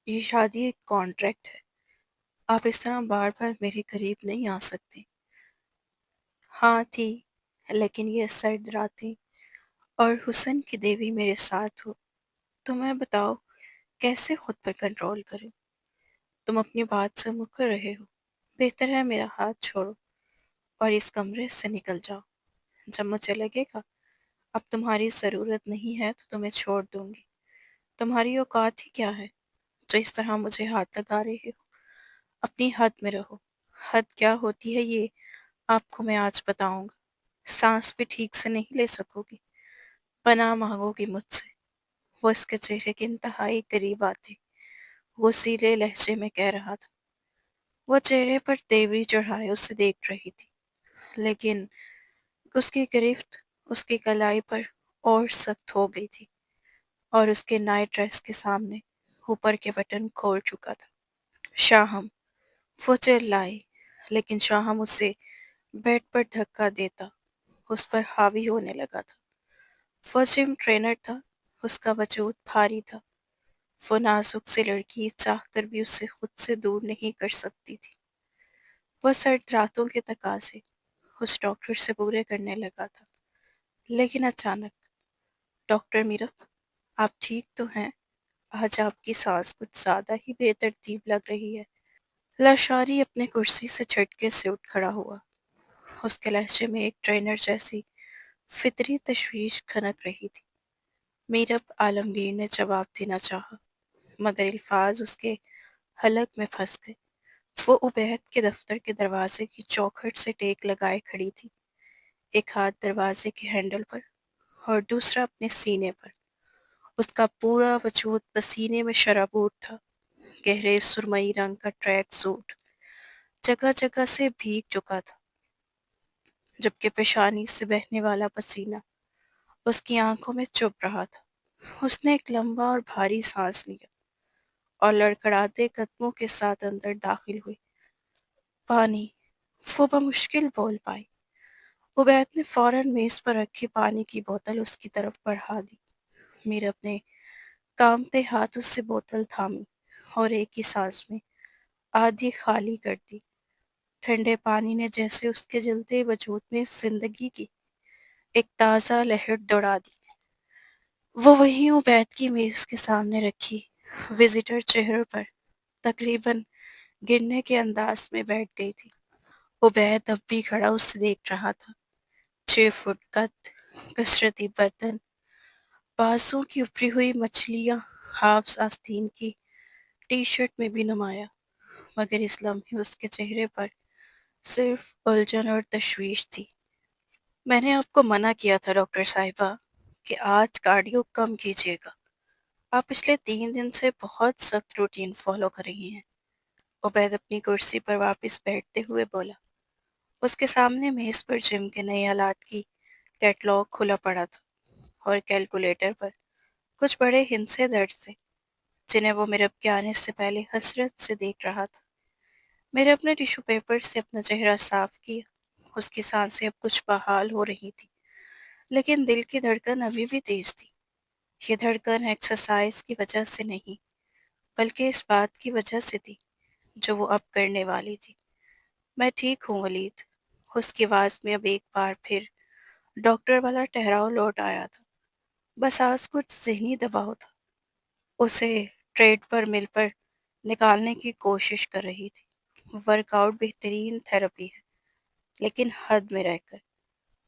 یہ شادی ایک کانٹریکٹ ہے۔ آپ اس طرح بار بار میرے قریب نہیں آ سکتے۔ ہاں تھی، لیکن یہ سرد راتیں اور حسن کی دیوی میرے ساتھ ہو تو میں بتاؤ کیسے خود پر کنٹرول کروں۔ تم اپنی بات سے مکر رہے ہو۔ بہتر ہے میرا ہاتھ چھوڑو اور اس کمرے سے نکل جاؤ۔ جب مجھے لگے گا اب تمہاری ضرورت نہیں ہے تو تمہیں چھوڑ دوں گی۔ تمہاری اوقات ہی کیا ہے جو اس طرح مجھے ہاتھ لگا رہے ہو؟ اپنی حد میں رہو۔ حد کیا ہوتی ہے یہ آپ کو میں آج بتاؤں گا۔ سانس بھی ٹھیک سے نہیں لے سکو گی۔ پناہ مانگو گی مجھ سے۔ وہ اس کے چہرے کے انتہائی قریب آتے وہ سیلے لہجے میں کہہ رہا تھا۔ وہ چہرے پر تیوری چڑھائے اسے دیکھ رہی تھی، لیکن اس کی گرفت اس کی کلائی پر اور سخت ہو گئی تھی اور اس کے نائٹ ڈریس کے سامنے اوپر کے بٹن کھول چکا تھا۔ شاہم، وہ چلائی، لیکن شاہم اسے بیڈ پر دھکا دیتا اس پر حاوی ہونے لگا تھا۔ وہ جم ٹرینر تھا، اس کا وجود بھاری تھا۔ وہ نازک سی لڑکی چاہ کر بھی اسے خود سے دور نہیں کر سکتی تھی۔ وہ سرد راتوں کے تقاضے اس ڈاکٹر سے پورے کرنے لگا تھا، لیکن اچانک، ڈاکٹر میرف، آپ ٹھیک تو ہیں؟ آج آپ کی سانس کچھ زیادہ ہی بے ترتیب لگ رہی ہے۔ لاشاری اپنے کرسی سے جھٹکے سے اٹھ کھڑا ہوا۔ اس کے لہجے میں ایک ٹرینر جیسی فطری تشویش کھنک رہی تھی۔ میرب عالمگیر نے جواب دینا چاہا، مگر الفاظ اس کے حلق میں پھنس گئے۔ وہ عبید کے دفتر کے دروازے کی چوکھٹ سے ٹیک لگائے کھڑی تھی، ایک ہاتھ دروازے کے ہینڈل پر اور دوسرا اپنے سینے پر۔ اس کا پورا وجود پسینے میں شرابور تھا۔ گہرے سرمئی رنگ کا ٹریک سوٹ جگہ جگہ سے بھیگ چکا تھا، جبکہ پیشانی سے بہنے والا پسینہ اس کی آنکھوں میں چبھ رہا تھا۔ اس نے ایک لمبا اور بھاری سانس لیا اور لڑکڑاتے قدموں کے ساتھ اندر داخل ہوئی۔ پانی، وہ بمشکل بول پائی۔ عبید نے فوراً میز پر رکھی پانی کی بوتل اس کی طرف بڑھا دی۔ میر اپنے کامتے ہاتھ اس سے بوتل تھامی اور ایک ہی سانس میں آدھی خالی کر دی۔ ٹھنڈے پانی نے جیسے اس کے جلتے وجود میں زندگی کی ایک تازہ لہر دوڑا دی۔ وہ وہیں عبید کی میز کے سامنے رکھی وزٹر چہرے پر تقریباً گرنے کے انداز میں بیٹھ گئی تھی۔ عبید اب بھی کھڑا اسے دیکھ رہا تھا۔ 6 فٹ قد، کثرتی بدن، بازوں کی ابری ہوئی مچھلیاں ہاف آستین کی ٹی شرٹ میں بھی نمایاں، مگر اس لمحے اس کے چہرے پر صرف الجھن اور تشویش تھی۔ میں نے آپ کو منع کیا تھا ڈاکٹر صاحبہ کہ آج کارڈیو کم کیجیے گا۔ آپ پچھلے 3 دن سے بہت سخت روٹین فالو کر رہی ہیں۔ عبید اپنی کرسی پر واپس بیٹھتے ہوئے بولا۔ اس کے سامنے میز پر جم کے نئے آلات کی کیٹلاگ کھلا پڑا تھا اور کیلکولیٹر پر کچھ بڑے ہندسے درج تھے جنہیں وہ میرے کے آنے سے پہلے حسرت سے دیکھ رہا تھا۔ میرے اپنے ٹیشو پیپر سے اپنا چہرہ صاف کیا۔ اس کی سانسیں اب کچھ بحال ہو رہی تھی، لیکن دل کی دھڑکن ابھی بھی تیز تھی۔ یہ دھڑکن ایکسرسائز کی وجہ سے نہیں، بلکہ اس بات کی وجہ سے تھی جو وہ اب کرنے والی تھی۔ میں ٹھیک ہوں ولید۔ اس کی آواز میں اب ایک بار پھر ڈاکٹر والا ٹھہراؤ لوٹ آیا تھا۔ بس آج کچھ ذہنی دباؤ تھا۔ اسے ٹریڈ پر مل پر نکالنے کی کوشش کر رہی تھی۔ ورک آؤٹ بہترین تھراپی ہے، لیکن حد میں رہ کر۔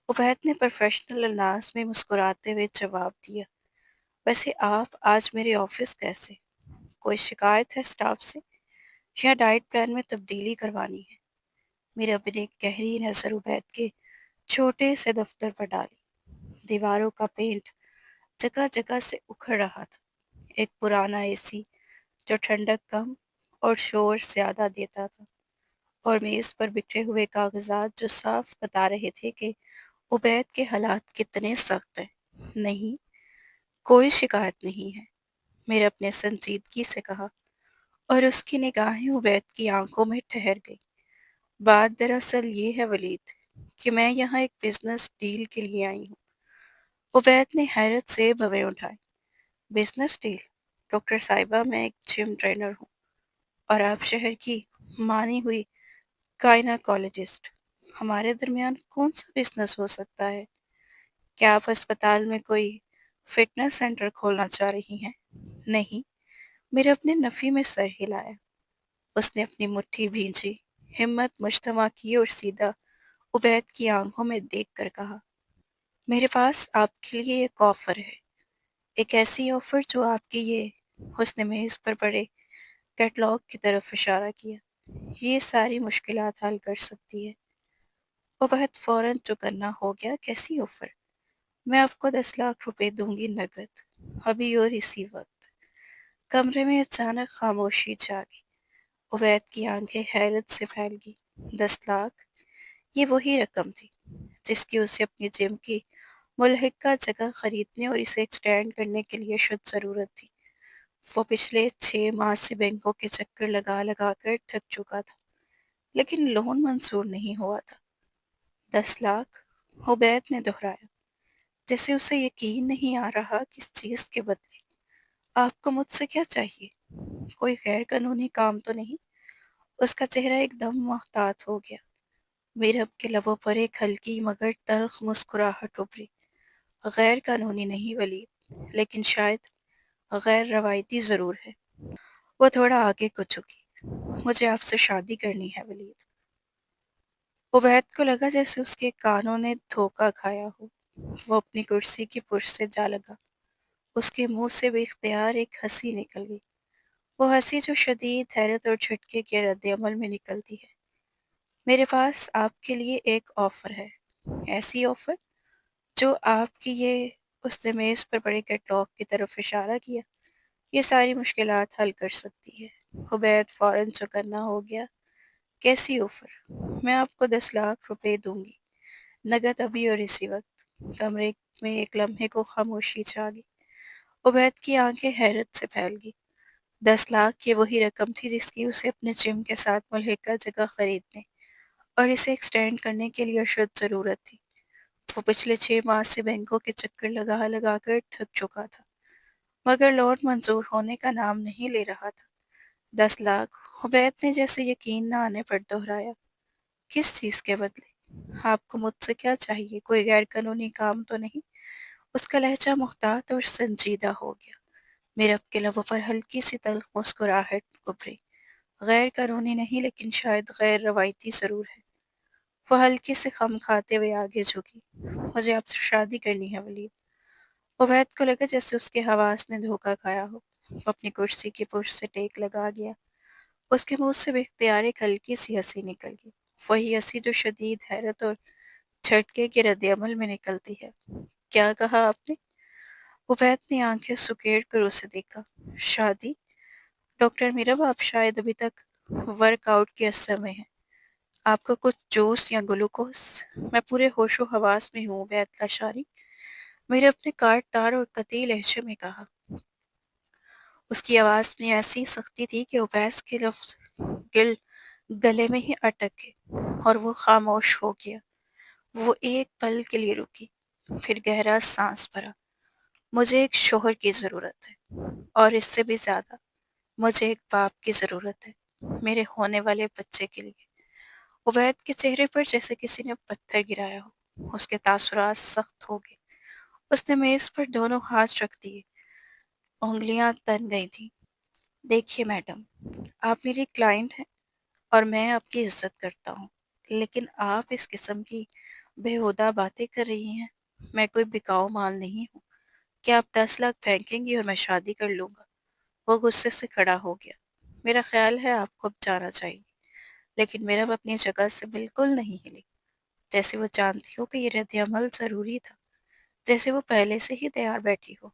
عبید نے پروفیشنل انداز میں مسکراتے ہوئے جواب دیا۔ ویسے آپ آج میرے آفس کیسے؟ کوئی شکایت ہے اسٹاف سے یا ڈائٹ پلان میں تبدیلی کروانی ہے؟ میرا اپنی ایک گہری نظر عبید کے چھوٹے سے دفتر پر ڈالی۔ دیواروں کا پینٹ جگہ جگہ سے اکھڑ رہا تھا۔ ایک پرانا اے سی جو ٹھنڈک کم اور شور زیادہ دیتا تھا، اور میز پر بکھرے ہوئے کاغذات جو صاف بتا رہے تھے کہ عبید کے حالات کتنے سخت ہیں۔ نہیں، کوئی شکایت نہیں ہے، میرے اپنے سنجیدگی سے کہا، اور اس کی نگاہیں عبید کی آنکھوں میں ٹھہر گئی۔ بات دراصل یہ ہے ولید کہ میں یہاں ایک بزنس ڈیل کے لیے آئی ہوں۔ عبید نے حیرت سے بھویں اٹھائے۔ Business deal? ڈاکٹر صاحبہ میں ایک جم ٹرینر ہوں اور آپ شہر کی مانی ہوئی گائناکالوجسٹ۔ ہمارے درمیان کون سا بزنس ہو سکتا ہے؟ کیا آپ اسپتال میں کوئی فٹنس سینٹر کھولنا چاہ رہی ہیں؟ نہیں، میرے اپنے نفی میں سر ہلایا۔ اس نے اپنی مٹھی بھینجی، ہمت مجتمع کی اور سیدھا عبید کی آنکھوں میں دیکھ کر کہا، میرے پاس آپ کے لیے ایک آفر ہے، ایک ایسی آفر جو آپ کی یہ حسن میز پر پڑے کیٹلاگ کی طرف اشارہ کیا، یہ ساری مشکلات حل کر سکتی ہے۔ عبید فوراً چکنا ہو گیا، کیسی آفر؟ میں آپ کو 10 لاکھ روپے دوں گی نقد، ابھی اور اسی وقت۔ کمرے میں اچانک خاموشی چھا گئی۔ عبید کی آنکھیں حیرت سے پھیل گئی۔ 10 لاکھ؟ یہ وہی رقم تھی جس کی اسے اپنی جم کی ملحقہ جگہ خریدنے اور اسے ایکسٹینڈ کرنے کے لیے شد ضرورت تھی۔ وہ پچھلے 6 ماہ سے بینکوں کے چکر لگا لگا کر تھک چکا تھا، لیکن لون منظور نہیں ہوا تھا۔ 10 لاکھ؟ عبید نے دہرایا، جیسے اسے یقین نہیں آ رہا کس چیز کے بدلے۔ آپ کو مجھ سے کیا چاہیے؟ کوئی غیر قانونی کام تو نہیں؟ اس کا چہرہ ایک دم محتاط ہو گیا۔ میرب کے لبوں پر ایک ہلکی مگر تلخ مسکراہٹ ابھری۔ غیر قانونی نہیں ولید، لیکن شاید غیر روایتی ضرور ہے۔ وہ تھوڑا آگے کو جھکی۔ مجھے آپ سے شادی کرنی ہے ولید۔ عبید کو لگا جیسے اس کے کانوں نے دھوکہ کھایا ہو۔ وہ اپنی کرسی کی پشت سے جا لگا۔ اس کے منہ سے بے اختیار ایک ہنسی نکل گئی، وہ ہنسی جو شدید حیرت اور جھٹکے کے رد عمل میں نکلتی ہے۔ میرے پاس آپ کے لیے ایک آفر ہے، ایسی آفر جو آپ کی یہ، اس نے میز پر پڑے کیٹلاگ کی طرف اشارہ کیا، یہ ساری مشکلات حل کر سکتی ہے۔ عبید فوراً چوکنا ہو گیا، کیسی آفر؟ میں آپ کو 10 لاکھ روپے دوں گی نقد، ابھی اور اسی وقت۔ کمرے میں ایک لمحے کو خاموشی چھا گئی۔ عبید کی آنکھیں حیرت سے پھیل گئی۔ 10 لاکھ یہ وہی رقم تھی جس کی اسے اپنے جم کے ساتھ ملحقہ جگہ خریدنے اور اسے ایکسٹینڈ کرنے کے لیے اشد ضرورت تھی۔ وہ پچھلے 6 ماہ سے بینکوں کے چکر لگا لگا کر تھک چکا تھا، مگر لون منظور ہونے کا نام نہیں لے رہا تھا۔ 10 لاکھ؟ عبید نے جیسے یقین نہ آنے پر دہرایا، کس چیز کے بدلے؟ آپ کو مجھ سے کیا چاہیے؟ کوئی غیر قانونی کام تو نہیں؟ اس کا لہجہ محتاط اور سنجیدہ ہو گیا۔ میرے اب کے لبوں پر ہلکی سی تلخ مسکراہٹ ابھری۔ غیر قانونی نہیں، لیکن شاید غیر روایتی ضرور ہے۔ وہ ہلکی سے خم کھاتے ہوئے آگے جھکی، مجھے آپ سے شادی کرنی ہے ولید۔ عبید کو لگا جیسے اس کے حواس نے دھوکہ کھایا ہو۔ وہ اپنی کرسی کی پشت سے ٹیک لگا گیا۔ اس کے منہ سے بے اختیار ایک ہلکی سی ہنسی نکل گئی، وہی ہنسی جو شدید حیرت اور جھٹکے کے رد عمل میں نکلتی ہے۔ کیا کہا آپ نے؟ عبید نے آنکھیں سکیڑ کر اسے دیکھا۔ شادی؟ ڈاکٹر میرب، آپ شاید ابھی تک ورک آؤٹ کے اثر میں ہیں۔ آپ کو کچھ جوس یا گلوکوز؟ میں پورے ہوش و حواس میں ہوں عبید لاشاری، میرے اپنے کاٹ تار اور قطعی لہجے میں کہا۔ اس کی آواز میں ایسی سختی تھی کہ عبید کے لفظ گل گلے میں ہی اٹک گئے اور وہ خاموش ہو گیا۔ وہ ایک پل کے لیے رکی، پھر گہرا سانس بھرا۔ مجھے ایک شوہر کی ضرورت ہے، اور اس سے بھی زیادہ مجھے ایک باپ کی ضرورت ہے، میرے ہونے والے بچے کے لیے۔ عبید کے چہرے پر جیسے کسی نے پتھر گرایا ہو، اس کے تاثرات سخت ہو گئے۔ اس نے میز پر دونوں ہاتھ رکھ دیے، انگلیاں تن گئی تھیں۔ دیکھیے میڈم، آپ میری کلائنٹ ہیں اور میں آپ کی عزت کرتا ہوں، لیکن آپ اس قسم کی بےہودہ باتیں کر رہی ہیں۔ میں کوئی بکاؤ مال نہیں ہوں کہ آپ 10 لاکھ پھینکیں گی اور میں شادی کر لوں گا۔ وہ غصے سے کھڑا ہو گیا۔ میرا خیال ہے آپ کو اب جانا چاہیے۔ لیکن میرا وہ اپنی جگہ سے بالکل نہیں ہلی، جیسے وہ جانتی ہو کہ یہ رد عمل ضروری تھا، جیسے وہ پہلے سے ہی تیار بیٹھی ہو۔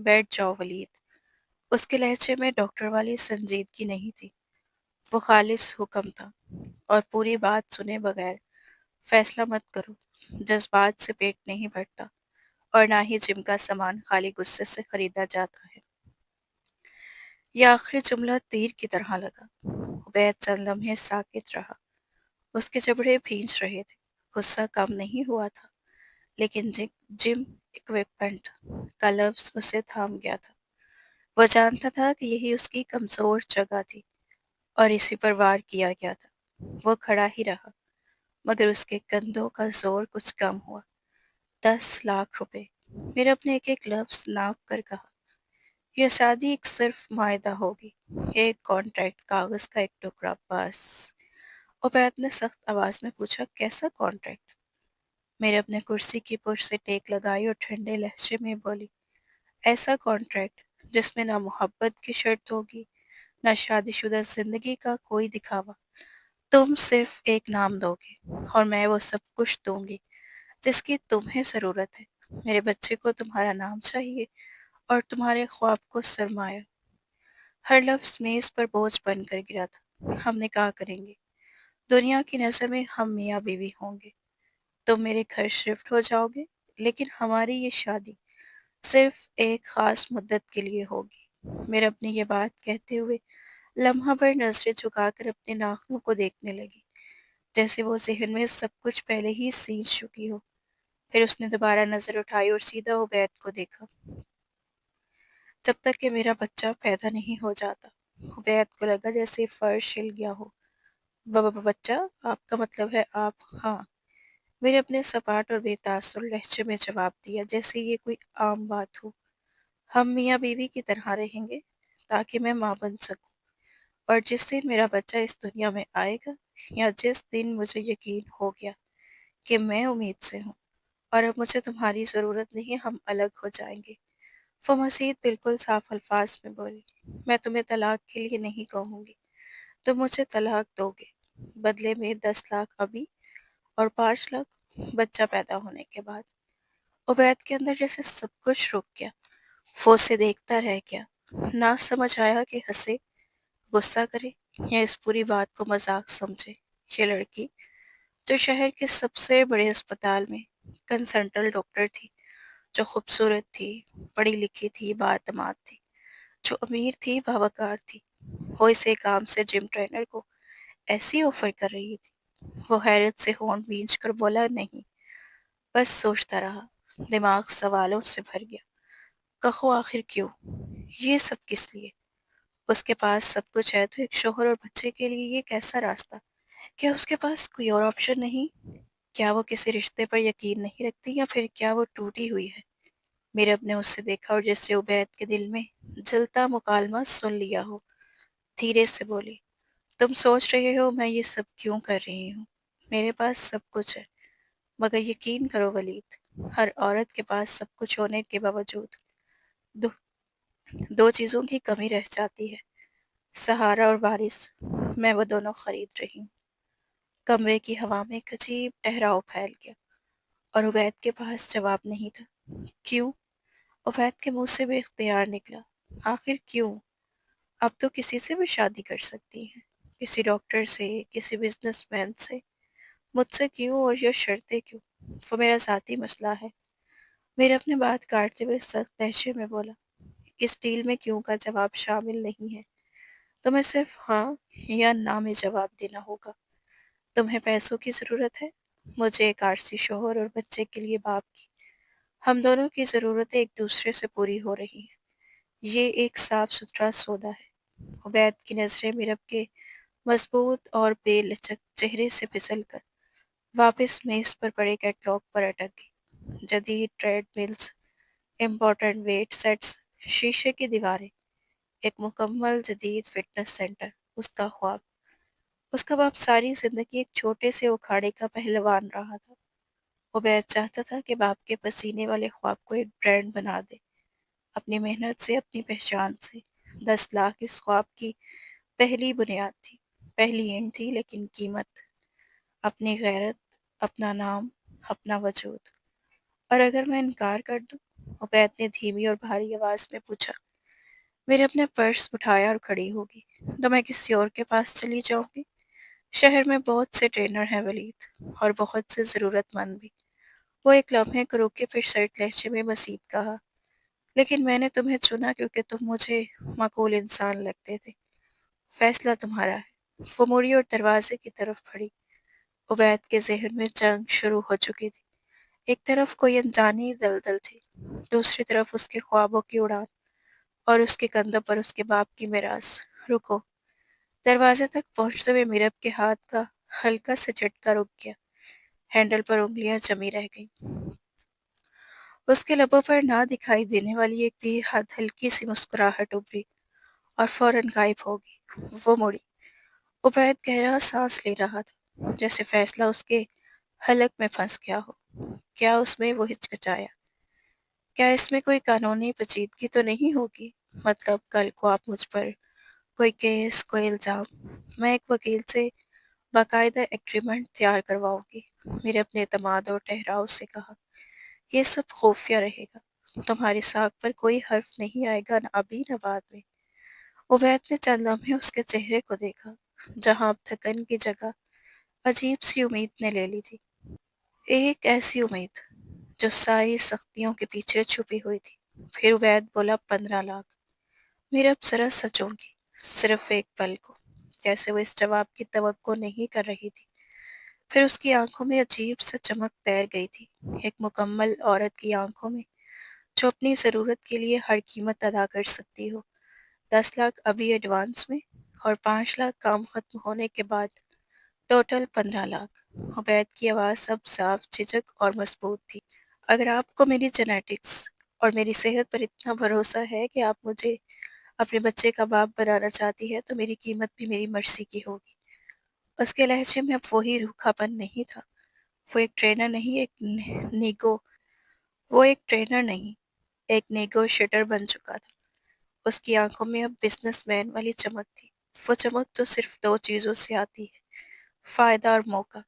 بیٹھ جاؤ ولید۔ اس کے لہجے میں ڈاکٹر والی سنجیدگی نہیں تھی، وہ خالص حکم تھا، اور پوری بات سنے بغیر فیصلہ مت کرو۔ جذبات سے پیٹ نہیں بھرتا، اور نہ ہی جم کا سامان خالی غصے سے خریدا جاتا ہے۔ یہ آخری جملہ تیر کی طرح لگا۔ عبید چند لمحے ساکت رہا۔ اس کے جبڑے بھینچ رہے تھے، غصہ کم نہیں ہوا تھا، لیکن جم اکوپمنٹ کا لفظ اسے تھام گیا تھا۔ وہ جانتا تھا کہ یہی اس کی کمزور جگہ تھی اور اسی پر وار کیا گیا تھا۔ وہ کھڑا ہی رہا، مگر اس کے کندھوں کا زور کچھ کم ہوا۔ 10 لاکھ روپے! میرے اپنے ایک ایک لفظ ناپ کر کہا۔ یہ شادی ایک صرف معاہدہ ہوگی، ایک کانٹریکٹ، کاغذ کا ایک ٹکڑا، بس۔ عبید نے سخت آواز میں پوچھا، کیسا کانٹریکٹ؟ میرے اپنے کرسی کی پشت سے ٹیک لگائی اور ٹھنڈے لہجے میں بولی، ایسا کانٹریکٹ جس میں نہ محبت کی شرط ہوگی، نہ شادی شدہ زندگی کا کوئی دکھاوا۔ تم صرف ایک نام دو گے اور میں وہ سب کچھ دوں گی جس کی تمہیں ضرورت ہے۔ میرے بچے کو تمہارا نام چاہیے اور تمہارے خواب کو سرمایہ۔ ہر لفظ میز پر بوجھ بن کر گرا تھا۔ ہم نے کہا کریں گے، دنیا کی نظر میں ہم میاں بیوی ہوں گے، تم میرے گھر شفٹ ہو جاؤ گے، لیکن ہماری یہ شادی صرف ایک خاص مدت کے لیے ہوگی۔ میرے اپنی یہ بات کہتے ہوئے لمحہ بھر نظریں جھکا کر اپنے ناخنوں کو دیکھنے لگی، جیسے وہ ذہن میں سب کچھ پہلے ہی سینچ چکی ہو۔ پھر اس نے دوبارہ نظر اٹھائی اور سیدھا عبید کو دیکھا۔ جب تک کہ میرا بچہ پیدا نہیں ہو جاتا۔ عبید کو لگا جیسے فرش ہل گیا ہو۔ بابا بچہ، آپ کا مطلب ہے آپ؟ ہاں، میرے اپنے سپاٹ اور بے تاثر لہجے میں جواب دیا، جیسے یہ کوئی عام بات ہو۔ ہم میاں بیوی کی طرح رہیں گے تاکہ میں ماں بن سکوں، اور جس دن میرا بچہ اس دنیا میں آئے گا، یا جس دن مجھے یقین ہو گیا کہ میں امید سے ہوں اور اب مجھے تمہاری ضرورت نہیں، ہم الگ ہو جائیں گے۔ وہ مزید بالکل صاف الفاظ میں بولی، میں تمہیں طلاق کے لیے نہیں کہوں گی، تم مجھے طلاق دو گے، بدلے میں 10 لاکھ ابھی اور 5 لاکھ بچہ پیدا ہونے کے بعد۔ عبید کے اندر جیسے سب کچھ رک گیا، وہ اسے دیکھتا رہ گیا۔ نہ سمجھ آیا کہ ہنسے، غصہ کرے، یا اس پوری بات کو مذاق سمجھے۔ یہ لڑکی جو شہر کے سب سے بڑے اسپتال میں کنسلٹنٹ ڈاکٹر تھی، جو خوبصورت تھی، پڑھی لکھی تھی، بااعتماد تھی، جو امیر تھی، باوقار تھی، وہ اسے کام سے جم ٹرینر کو ایسی آفر کر رہی تھی۔ وہ حیرت سے ہونٹ بھینچ کر بولا، نہیں۔ بس سوچتا رہا، دماغ سوالوں سے بھر گیا۔ کہو آخر کیوں؟ یہ سب کس لیے؟ اس کے پاس سب کچھ ہے تو ایک شوہر اور بچے کے لیے یہ کیسا راستہ؟ کیا اس کے پاس کوئی اور آپشن نہیں؟ کیا وہ کسی رشتے پر یقین نہیں رکھتی، یا پھر کیا وہ ٹوٹی ہوئی ہے؟ میرے اب نے اس سے دیکھا اور جیسے عبید کے دل میں جلتا مکالمہ سن لیا ہو، دھیرے سے بولی، تم سوچ رہے ہو میں یہ سب کیوں کر رہی ہوں؟ میرے پاس سب کچھ ہے، مگر یقین کرو ولید، ہر عورت کے پاس سب کچھ ہونے کے باوجود دو, دو چیزوں کی کمی رہ جاتی ہے، سہارا اور وارث۔ میں وہ دونوں خرید رہی ہوں۔ کمرے کی ہوا میں ایک عجیب ٹھہراؤ پھیل گیا، اور عبید کے پاس جواب نہیں تھا۔ کیوں؟ عبید کے منہ سے بے اختیار نکلا، آخر کیوں؟ اب تو کسی سے بھی شادی کر سکتی ہیں، کسی ڈاکٹر سے، کسی بزنس مین سے، مجھ سے کیوں؟ اور یہ شرطیں کیوں؟ وہ میرا ذاتی مسئلہ ہے۔ میرے اپنے بات کاٹتے ہوئے سخت لہجے میں بولا، اس ڈیل میں کیوں کا جواب شامل نہیں ہے، تمہیں صرف ہاں یا نہ میں جواب دینا ہوگا۔ تمہیں پیسوں کی ضرورت ہے، مجھے ایک عارضی شوہر اور بچے کے لیے باپ کی۔ ہم دونوں کی ضرورتیں ایک دوسرے سے پوری ہو رہی ہیں، یہ ایک صاف ستھرا سودا ہے۔ عبید کی نظریں میرب کے مضبوط اور بے لچک چہرے سے پھسل کر واپس میز پر پڑے کیٹلاگ پر اٹک گئی۔ جدید treadmills, important weight sets, شیشے کی دیواریں، ایک مکمل جدید فٹنس سینٹر، اس کا خواب۔ اس کا باپ ساری زندگی ایک چھوٹے سے اکھاڑے کا پہلوان رہا تھا۔ عبید چاہتا تھا کہ باپ کے پسینے والے خواب کو ایک برانڈ بنا دے، اپنی محنت سے، اپنی پہچان سے۔ 10 لاکھ اس خواب کی پہلی بنیاد تھی، پہلی اینٹ تھی، لیکن قیمت اپنی غیرت، اپنا نام، اپنا وجود۔ اور اگر میں انکار کر دوں؟ عبید نے دھیمی اور بھاری آواز میں پوچھا۔ میرے اپنے پرس اٹھایا اور کھڑی ہوگی، تو میں کسی اور کے پاس چلی جاؤں گی؟ شہر میں بہت سے ٹرینر ہیں ولید، اور بہت سے ضرورت مند بھی۔ وہ ایک لمحے کو روکے، پھر سرد لہجے میں مزید کہا، لیکن میں نے تمہیں چنا کیونکہ تم مجھے معقول انسان لگتے تھے۔ فیصلہ تمہارا ہے۔ وہ مڑی اور دروازے کی طرف بڑھی۔ عبید کے ذہن میں جنگ شروع ہو چکی تھی۔ ایک طرف کوئی انجانی دلدل تھی، دوسری طرف اس کے خوابوں کی اڑان۔ اور اس کے کندھوں پر اس کے باپ کی میراث۔ رکو۔ دروازے تک پہنچتے ہوئے میرب کے ہاتھ کا ہلکا سا جھٹکا رک گیا۔ ہینڈل پر انگلیاں جمی رہ گئیں۔ اس کے لبوں پر نہ دکھائی دینے والی ایک بے حد ہلکی سی مسکراہٹ ابھری اور فوراً غائب ہو گئی۔ وہ مڑی۔ عبید گہرا سانس لے رہا تھا، جیسے فیصلہ اس کے حلق میں پھنس گیا ہو۔ کیا اس میں وہ ہچکچایا؟ کیا اس میں کوئی قانونی پیچیدگی تو نہیں ہوگی؟ مطلب کل کو آپ مجھ پر کوئی کیس، کوئی الزام، میں ایک وکیل سے باقاعدہ ایگریمنٹ تیار کرواؤں گی۔ میرے اپنے اعتماد اور ٹھہراؤ سے کہا، یہ سب خفیہ رہے گا۔ تمہاری ساکھ پر کوئی حرف نہیں آئے گا، نہ ابھی نہ بعد میں۔ عبید نے چند لمحے اس کے چہرے کو دیکھا، جہاں اب تھکن کی جگہ عجیب سی امید نے لے لی تھی۔ ایک ایسی امید جو ساری سختیوں کے پیچھے چھپی ہوئی تھی۔ پھر عبید بولا، 15 لاکھ۔ میرا اب ذرا سا چونکی، صرف ایک پل کو، جیسے وہ اس جواب کی توقع نہیں کر رہی تھی۔ پھر اس کی آنکھوں میں عجیب سا چمک تیر گئی تھی، ایک مکمل عورت کی آنکھوں میں جو اپنی ضرورت کے لیے ہر قیمت ادا کر سکتی ہو۔ 10 لاکھ ابھی ایڈوانس میں، اور 5 لاکھ کام ختم ہونے کے بعد، ٹوٹل 15 لاکھ۔ عبید کی آواز اب صاف، جھجک اور مضبوط تھی۔ اگر آپ کو میری جینیٹکس اور میری صحت پر اتنا بھروسہ ہے کہ آپ مجھے اپنے بچے کا باپ بنانا چاہتی ہے، تو میری قیمت بھی میری مرضی کی ہوگی۔ اس کے لہجے میں اب وہی روکھا پن نہیں تھا۔ وہ ایک ٹرینر نہیں، نیگو وہ ایک ٹرینر نہیں، ایک نیگوشیٹر بن چکا تھا۔ اس کی آنکھوں میں اب بزنس مین والی چمک تھی، وہ چمک جو صرف دو چیزوں سے آتی ہے، فائدہ اور موقع۔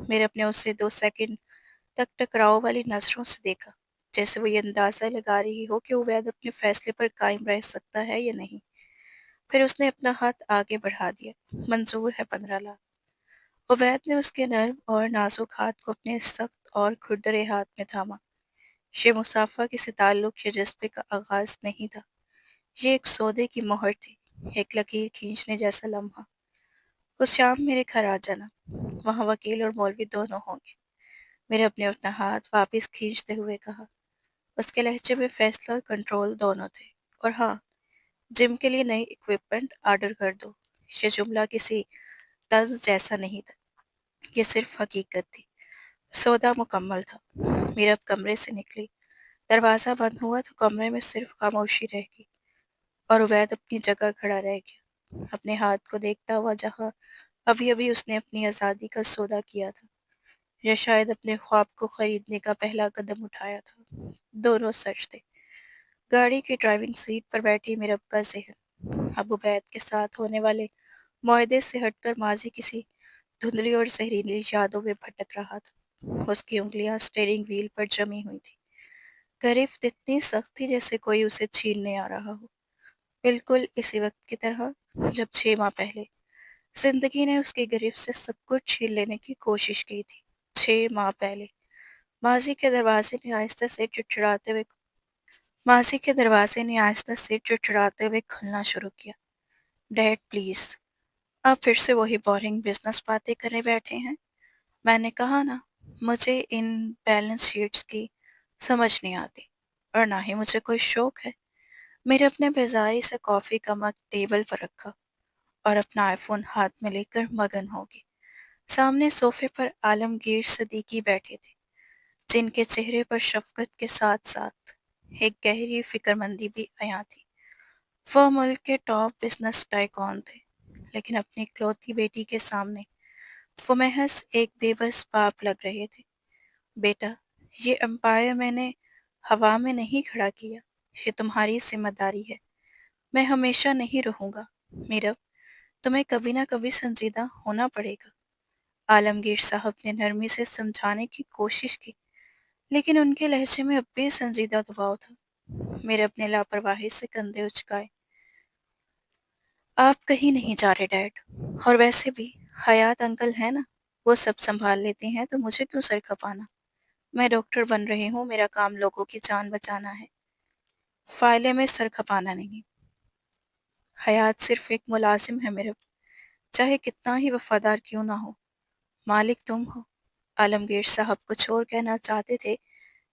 میرے اپنے اسے 2 سیکنڈ تک ٹکراؤ والی نظروں سے دیکھا، جیسے وہ یہ اندازہ لگا رہی ہو کہ عبید اپنے فیصلے پر قائم رہ سکتا ہے یا نہیں۔ پھر اس نے اپنا ہاتھ آگے بڑھا دیا۔ منظور ہے 15 لاکھ۔ عبید نے اس کے نرم اور نازک ہاتھ کو اپنے سخت اور کھردرے ہاتھ میں تھاما۔ یہ مسافہ کسی تعلق یا جذبے کا آغاز نہیں تھا، یہ ایک سودے کی مہر تھی، ایک لکیر کھینچنے جیسا لمحہ۔ اس شام میرے گھر آ جانا، وہاں وکیل اور مولوی دونوں ہوں گے۔ میرے اپنے ہاتھ واپس کھینچتے ہوئے کہا۔ اس کے لہجے میں فیصلہ اور کنٹرول دونوں تھے۔ اور ہاں، جم کے لیے نئی اکوپمنٹ آرڈر کر دو۔ یہ جملہ کسی طنز جیسا نہیں تھا، یہ صرف حقیقت تھی۔ سودا مکمل تھا۔ میرا اب کمرے سے نکلی، دروازہ بند ہوا تو کمرے میں صرف خاموشی رہ گئی، اور عبید اپنی جگہ کھڑا رہ گیا، اپنے ہاتھ کو دیکھتا ہوا جہاں ابھی ابھی اس نے اپنی آزادی کا سودا کیا تھا، یا شاید اپنے خواب کو خریدنے کا پہلا قدم اٹھایا تھا۔ دونوں سچ تھے۔ گاڑی کی ڈرائیونگ سیٹ پر بیٹھی میرب کا ذہن اب عبید کے ساتھ ہونے والے معاہدے سے ہٹ کر ماضی کسی دھندلی اور زہریلی یادوں میں بھٹک رہا تھا۔ اس کی انگلیاں اسٹیئرنگ وہیل پر جمی ہوئی تھی، گرفت اتنی سخت تھی جیسے کوئی اسے چھیننے آ رہا ہو، بالکل اسی وقت کی طرح جب 6 ماہ پہلے زندگی نے اس کی گرفت سے سب کچھ چھین لینے کی کوشش کی تھی۔ 6 ماہ پہلے ماضی کے دروازے نے آہستہ سے چڑچڑاتے ہوئے کھلنا شروع کیا۔ ڈیڈ پلیز، آپ پھر سے وہی بورنگ بزنس باتیں کرنے بیٹھے ہیں۔ میں نے کہا نا، مجھے ان بیلنس شیٹس کی سمجھ نہیں آتی، اور نہ ہی مجھے کوئی شوق ہے۔ میرے اپنے بیزاری سے کافی کا مگ ٹیبل پر رکھا اور اپنا آئی فون ہاتھ میں لے کر مگن ہو گئی۔ سامنے صوفے پر عالمگیر صدیقی بیٹھے تھے، جن کے چہرے پر شفقت کے ساتھ ساتھ ایک گہری فکر مندی بھی عیاں تھی۔ وہ ملک کے ٹاپ بزنس ٹائکون تھے، لیکن اپنی اکلوتی بیٹی کے سامنے وہ محض ایک بے بس باپ لگ رہے تھے۔ بیٹا، یہ امپائر میں نے ہوا میں نہیں کھڑا کیا، یہ تمہاری ذمہ داری ہے۔ میں ہمیشہ نہیں رہوں گا۔ میرب، تمہیں کبھی نہ کبھی سنجیدہ ہونا پڑے گا۔ عالمگیر صاحب نے نرمی سے سمجھانے کی کوشش کی، لیکن ان کے لہجے میں اب بھی سنجیدہ دباؤ تھا۔ میرے اپنے لاپرواہی سے کندھے اچکائے۔ آپ کہیں نہیں جا رہے ڈیڈ، اور ویسے بھی حیات انکل ہے نا، وہ سب سنبھال لیتے ہیں، تو مجھے کیوں سر کھپانا؟ میں ڈاکٹر بن رہی ہوں، میرا کام لوگوں کی جان بچانا ہے، فائلے میں سر کھپانا نہیں۔ حیات صرف ایک ملازم ہے میرے، چاہے کتنا ہی وفادار کیوں نہ ہو، مالک تم ہو۔ عالمگیر صاحب کچھ اور کہنا چاہتے تھے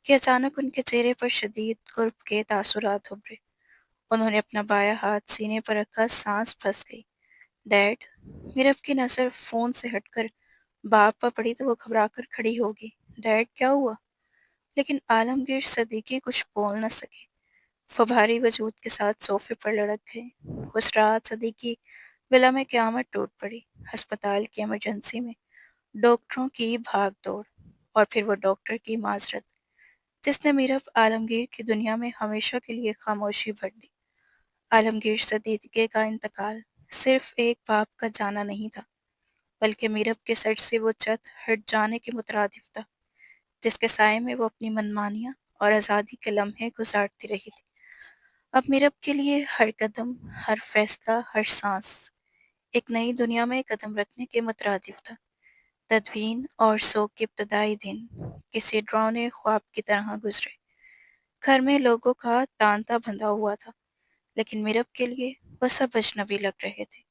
کہ اچانک ان کے چہرے پر شدید قرب کے تاثرات ابھرے۔ انہوں نے اپنا بایاں ہاتھ سینے پر رکھا، سانس پھنس گئی۔ ڈیڈ، میرب کی نظر فون سے ہٹ کر باپ پر پڑی تو وہ گھبرا کر کھڑی ہوگی۔ ڈیڈ، کیا ہوا؟ لیکن عالمگیر صدیقی کچھ بول نہ سکے۔ وہ بھاری وجود کے ساتھ صوفے پر لڑک گئے۔ اس رات صدیقی ولا میں قیامت ٹوٹ پڑی۔ ہسپتال کی ایمرجنسی میں ڈاکٹروں کی بھاگ دوڑ، اور پھر وہ ڈاکٹر کی معذرت جس نے میرب عالمگیر کی دنیا میں ہمیشہ کے لیے خاموشی بھر دی۔ عالمگیر صدیقی کا انتقال صرف ایک باپ کا جانا نہیں تھا، بلکہ میرب کے سر سے وہ چھت ہٹ جانے کے مترادف تھا جس کے سائے میں وہ اپنی منمانیاں اور آزادی کے لمحے گزارتی رہی تھی۔ اب میرب کے لیے ہر قدم، ہر فیصلہ، ہر سانس ایک نئی دنیا میں قدم رکھنے کے مترادف تھا۔ تدفین اور سوگ کے ابتدائی دن کسی ڈراؤنے خواب کی طرح گزرے۔ گھر میں لوگوں کا تانتا بندھا ہوا تھا، لیکن میرب کے لیے وہ سب اجنبی لگ رہے تھے۔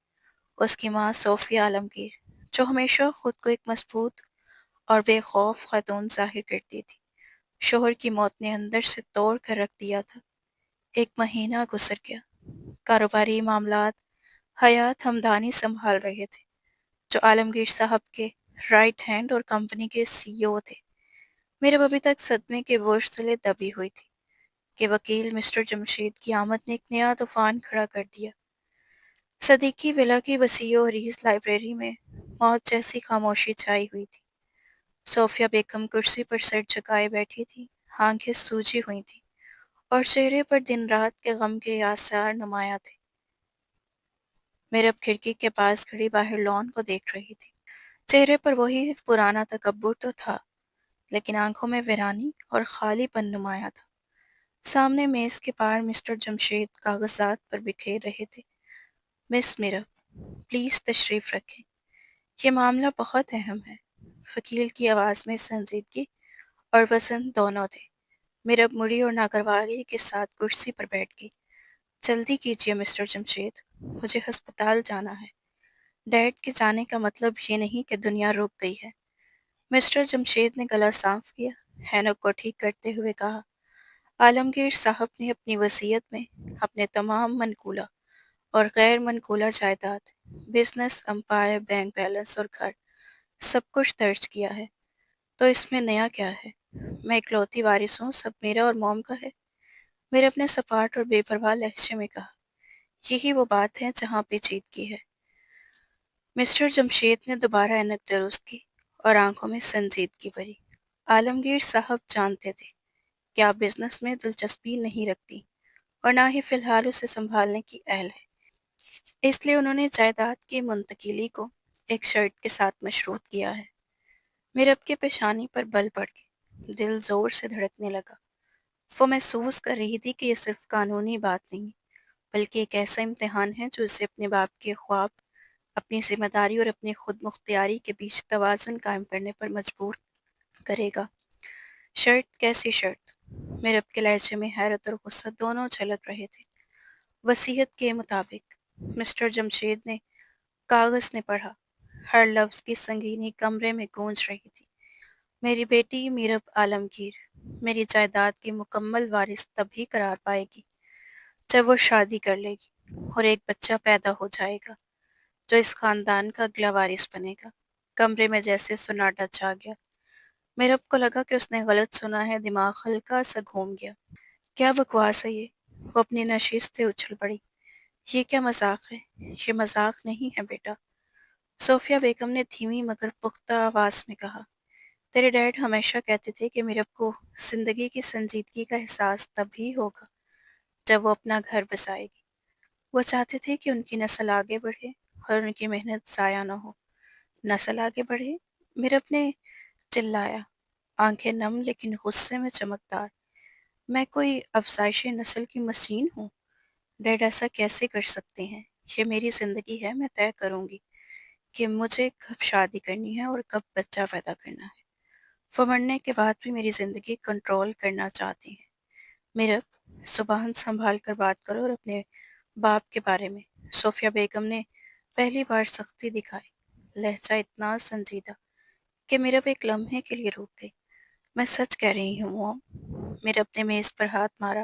اس کی ماں صوفیہ عالمگیر، جو ہمیشہ خود کو ایک مضبوط اور بے خوف خاتون ظاہر کرتی تھی، شوہر کی موت نے اندر سے توڑ کر رکھ دیا تھا۔ ایک مہینہ گزر گیا۔ کاروباری معاملات حیات ہمدانی سنبھال رہے تھے، جو عالمگیر صاحب کے رائٹ ہینڈ اور کمپنی کے سی او تھے۔ میرے ابھی تک صدمے کے بوجھ تلے دبی ہوئی تھی کہ وکیل مسٹر جمشید کی آمد نے ایک نیا طوفان کھڑا کر دیا۔ صدیقی ولا کی وسیع و عریض لائبریری میں موت جیسی خاموشی چھائی ہوئی تھی۔ صوفیہ بیگم کرسی پر سر جھکائے بیٹھی تھی، آنکھیں سوجی ہوئی تھیں اور چہرے پر دن رات کے غم کے آثار نمایاں تھے۔ میرب کھڑکی کے پاس کھڑی باہر لان کو دیکھ رہی تھی۔ چہرے پر وہی پرانا تکبر تو تھا، لیکن آنکھوں میں ویرانی اور خالی پن نمایاں تھا۔ سامنے میز کے پار مسٹر جمشید کاغذات پر بکھیر رہے تھے۔ مس میرب، پلیز تشریف رکھیں، یہ معاملہ بہت اہم ہے۔ وکیل کی آواز میں سنجیدگی اور وزن دونوں تھے۔ میرب مڑی اور ناگواری کے ساتھ کرسی پر بیٹھ گئی۔ جلدی کیجیے مسٹر جمشید، مجھے ہسپتال جانا ہے۔ ڈیڈ کے جانے کا مطلب یہ نہیں کہ دنیا رک گئی ہے۔ مسٹر جمشید نے گلا صاف کیا، ہینک کو ٹھیک کرتے ہوئے کہا، عالمگیر صاحب نے اپنی وصیت میں اپنے تمام منقولہ اور غیر منقولہ جائیداد، بزنس امپائر، بینک بیلنس اور گھر، سب کچھ درج کیا ہے، تو اس میں نیا کیا ہے؟ میں اکلوتی وارث ہوں، سب میرا اور موم کا ہے۔ میرے اپنے سپاٹ اور بے پرواہ لہجے میں کہا، یہی وہ بات ہے جہاں پیچیدگی ہے۔ مسٹر جمشید نے دوبارہ اینک درست کی اور آنکھوں میں سنجیدگی بھری۔ عالمگیر صاحب جانتے تھے کہ آپ بزنس میں دلچسپی نہیں رکھتی اور نہ ہی فی الحال اسے سنبھالنے کی اہل ہے، اس لیے انہوں نے جائیداد کی منتقلی کو ایک شرط کے ساتھ مشروط کیا ہے۔ میرب کے پیشانی پر بل پڑ گئے، دل زور سے دھڑکنے لگا۔ وہ محسوس کر رہی تھی کہ یہ صرف قانونی بات نہیں، بلکہ ایک ایسا امتحان ہے جو اسے اپنے باپ کے خواب، اپنی ذمہ داری اور اپنی خود مختاری کے بیچ توازن قائم کرنے پر مجبور کرے گا۔ شرط؟ کیسی شرط؟ میرب کے لہجے میں حیرت اور غصہ دونوں جھلک رہے تھے۔ وصیت کے مطابق، مسٹر جمشید نے کاغذ نے پڑھا، ہر لفظ کی سنگینی کمرے میں گونج رہی تھی۔ میری بیٹی میرب عالمگیر میری جائیداد کی مکمل وارث تبھی قرار پائے گی جب وہ شادی کر لے گی اور ایک بچہ پیدا ہو جائے گا جو اس خاندان کا اگلا وارث بنے گا۔ کمرے میں جیسے سناٹا چھا گیا۔ میرب کو لگا کہ اس نے غلط سنا ہے، دماغ ہلکا سا گھوم گیا۔ کیا بکواس ہے یہ؟ وہ اپنی نشست سے اچھل پڑی۔ یہ کیا مذاق ہے؟ یہ مذاق نہیں ہے بیٹا، صوفیہ بیگم نے دھیمی مگر پختہ آواز میں کہا۔ تیرے ڈیڈ ہمیشہ کہتے تھے کہ میرب کو زندگی کی سنجیدگی کا احساس تبھی ہوگا جب وہ اپنا گھر بسائے گی۔ وہ چاہتے تھے کہ ان کی نسل آگے بڑھے اور ان کی محنت ضائع نہ ہو۔ نسل آگے بڑھے؟ میرب نے چلایا، آنکھیں نم لیکن غصے میں چمکدار۔ میں کوئی افزائش نسل کی مشین ہوں؟ ڈیڈ ایسا کیسے کر سکتے ہیں؟ یہ میری زندگی ہے، میں طے کروں گی کہ مجھے کب شادی کرنی ہے اور کب بچہ پیدا کرنا ہے۔ وہ مرنے کے بعد بھی میری زندگی کنٹرول کرنا چاہتی ہیں۔ میرب، زبان سنبھال کر بات کرو اور اپنے باپ کے بارے میں۔ صوفیہ بیگم نے پہلی بار سختی دکھائی، لہجہ اتنا سنجیدہ کہ میرب ایک لمحے کے لیے رک گئی۔ میں سچ کہہ رہی ہوں موم۔ میرب نے میز پر ہاتھ مارا،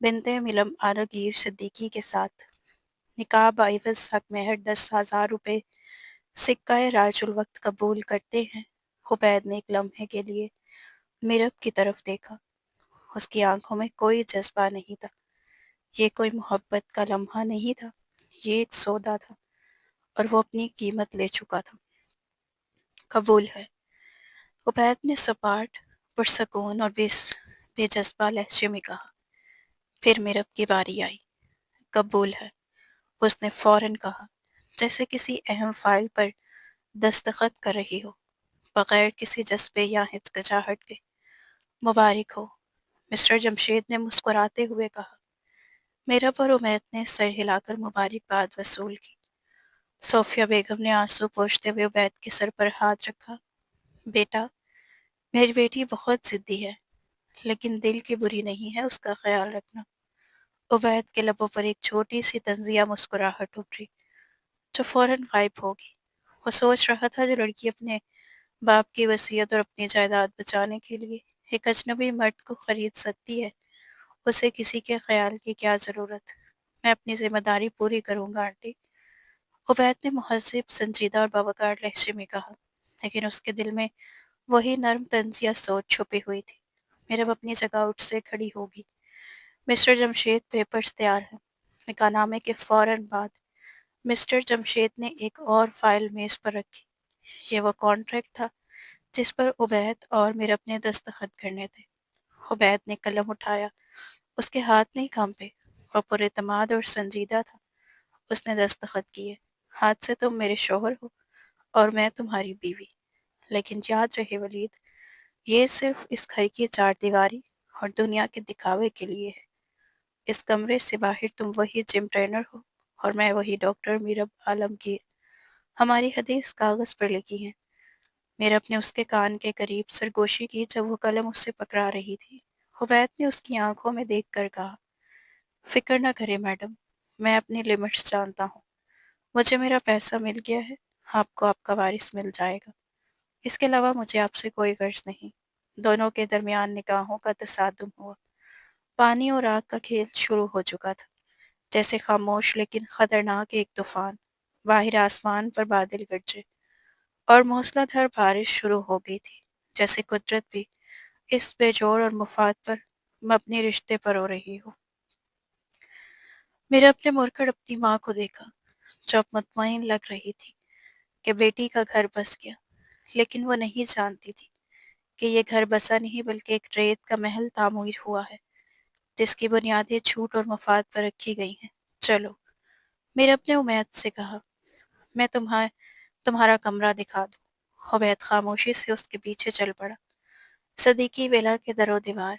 بنتے ملم آلمگیر صدیقی کے ساتھ نکاح بعوض حق مہر 10,000 روپے سکہ راج الوقت قبول کرتے ہیں۔ عبید نے ایک لمحے کے لیے میرب کی طرف دیکھا۔ اس کی آنکھوں میں کوئی جذبہ نہیں تھا۔ یہ کوئی محبت کا لمحہ نہیں تھا، یہ ایک سودا تھا، اور وہ اپنی قیمت لے چکا تھا۔ قبول ہے، عبید نے سپاٹ، پرسکون اور بے جذبہ لہجے میں کہا۔ پھر میرب کی باری آئی۔ قبول ہے، اس نے فوراً کہا، جیسے کسی اہم فائل پر دستخط کر رہی ہو، بغیر کسی جذبے یا ہچکچاہٹ کے۔ مبارک ہو، مسٹر جمشید نے مسکراتے ہوئے کہا۔ میرب اور امید نے سر ہلا کر مبارکباد وصول کی۔ صوفیہ بیگم نے آنسو پوچھتے ہوئے عبید کے سر پر ہاتھ رکھا۔ بیٹا، میری بیٹی بہت ضدی ہے، لیکن دل کی بری نہیں ہے، اس کا خیال رکھنا۔ عبید کے لبوں پر ایک چھوٹی سی طنزیہ مسکراہٹ ابھری، جو فوراً غائب ہوگی۔ وہ سوچ رہا تھا، جو لڑکی اپنے باپ کی وصیت اور اپنی جائیداد بچانے کے لیے ایک اجنبی مرد کو خرید سکتی ہے، اسے کسی کے خیال کی کیا ضرورت؟ میں اپنی ذمہ داری پوری کروں گا آنٹی، عبید نے مہذب، سنجیدہ اور باوقار لہجے میں کہا، لیکن اس کے دل میں وہی نرم طنزیہ سوچ چھپی ہوئی تھی۔ میرب اپنی جگہ اٹھ سے کھڑی ہوگی۔ مسٹر جمشید، پیپرز تیار ہیں۔ نکاح نامے کے فوراً بعد مسٹر جمشید نے ایک اور فائل میز پر رکھی۔ یہ وہ کانٹریکٹ تھا جس پر عبید اور میرب نے دستخط کرنے تھے۔ عبید نے قلم اٹھایا، اس کے ہاتھ نہیں کانپے، وہ پراعتماد اور سنجیدہ تھا۔ اس نے دستخط کیے۔ ہاتھ سے تم میرے شوہر ہو اور میں تمہاری بیوی، لیکن یاد رہے ولید، یہ صرف اس گھر کی چار دیواری اور دنیا کے دکھاوے کے لیے ہے۔ اس کمرے سے باہر تم وہی جم ٹرینر ہو اور میں وہی ڈاکٹر میرب عالمگیر۔ ہماری حدیث کاغذ پر لکھی ہیں۔ میرب نے اس کے کان کے قریب سرگوشی کی جب وہ قلم اس سے پکڑا رہی تھی۔ عبید نے اس کی آنکھوں میں دیکھ کر کہا، فکر نہ کرے میڈم، میں اپنی لمٹس جانتا ہوں۔ مجھے میرا پیسہ مل گیا ہے، آپ کو آپ کا وارث مل جائے گا۔ اس کے علاوہ مجھے آپ سے کوئی غرض نہیں۔ دونوں کے درمیان نگاہوں کا تصادم ہوا۔ پانی اور آگ کا کھیل شروع ہو چکا تھا، جیسے خاموش لیکن خطرناک ایک طوفان۔ باہر آسمان پر بادل گرجے اور موسلا دھار بارش شروع ہو گئی تھی، جیسے قدرت بھی اس بے جوڑ اور مفاد پر مبنی رشتے پر ہو رہی ہو۔ میرے اپنے مڑ کر اپنی ماں کو دیکھا، جو اب مطمئن لگ رہی تھی کہ بیٹی کا گھر بس گیا، لیکن وہ نہیں جانتی تھی کہ یہ گھر بسا نہیں بلکہ ایک ریت کا محل تعمیر ہوا ہے، جس کی بنیادیں جھوٹ اور مفاد پر رکھی گئی ہیں۔ چلو، میرے اپنے امید سے کہا، میں تمہارا کمرہ دکھا دوں۔ عبید خاموشی سے اس کے پیچھے چل پڑا۔ صدیقی ویلا کے در و دیوار،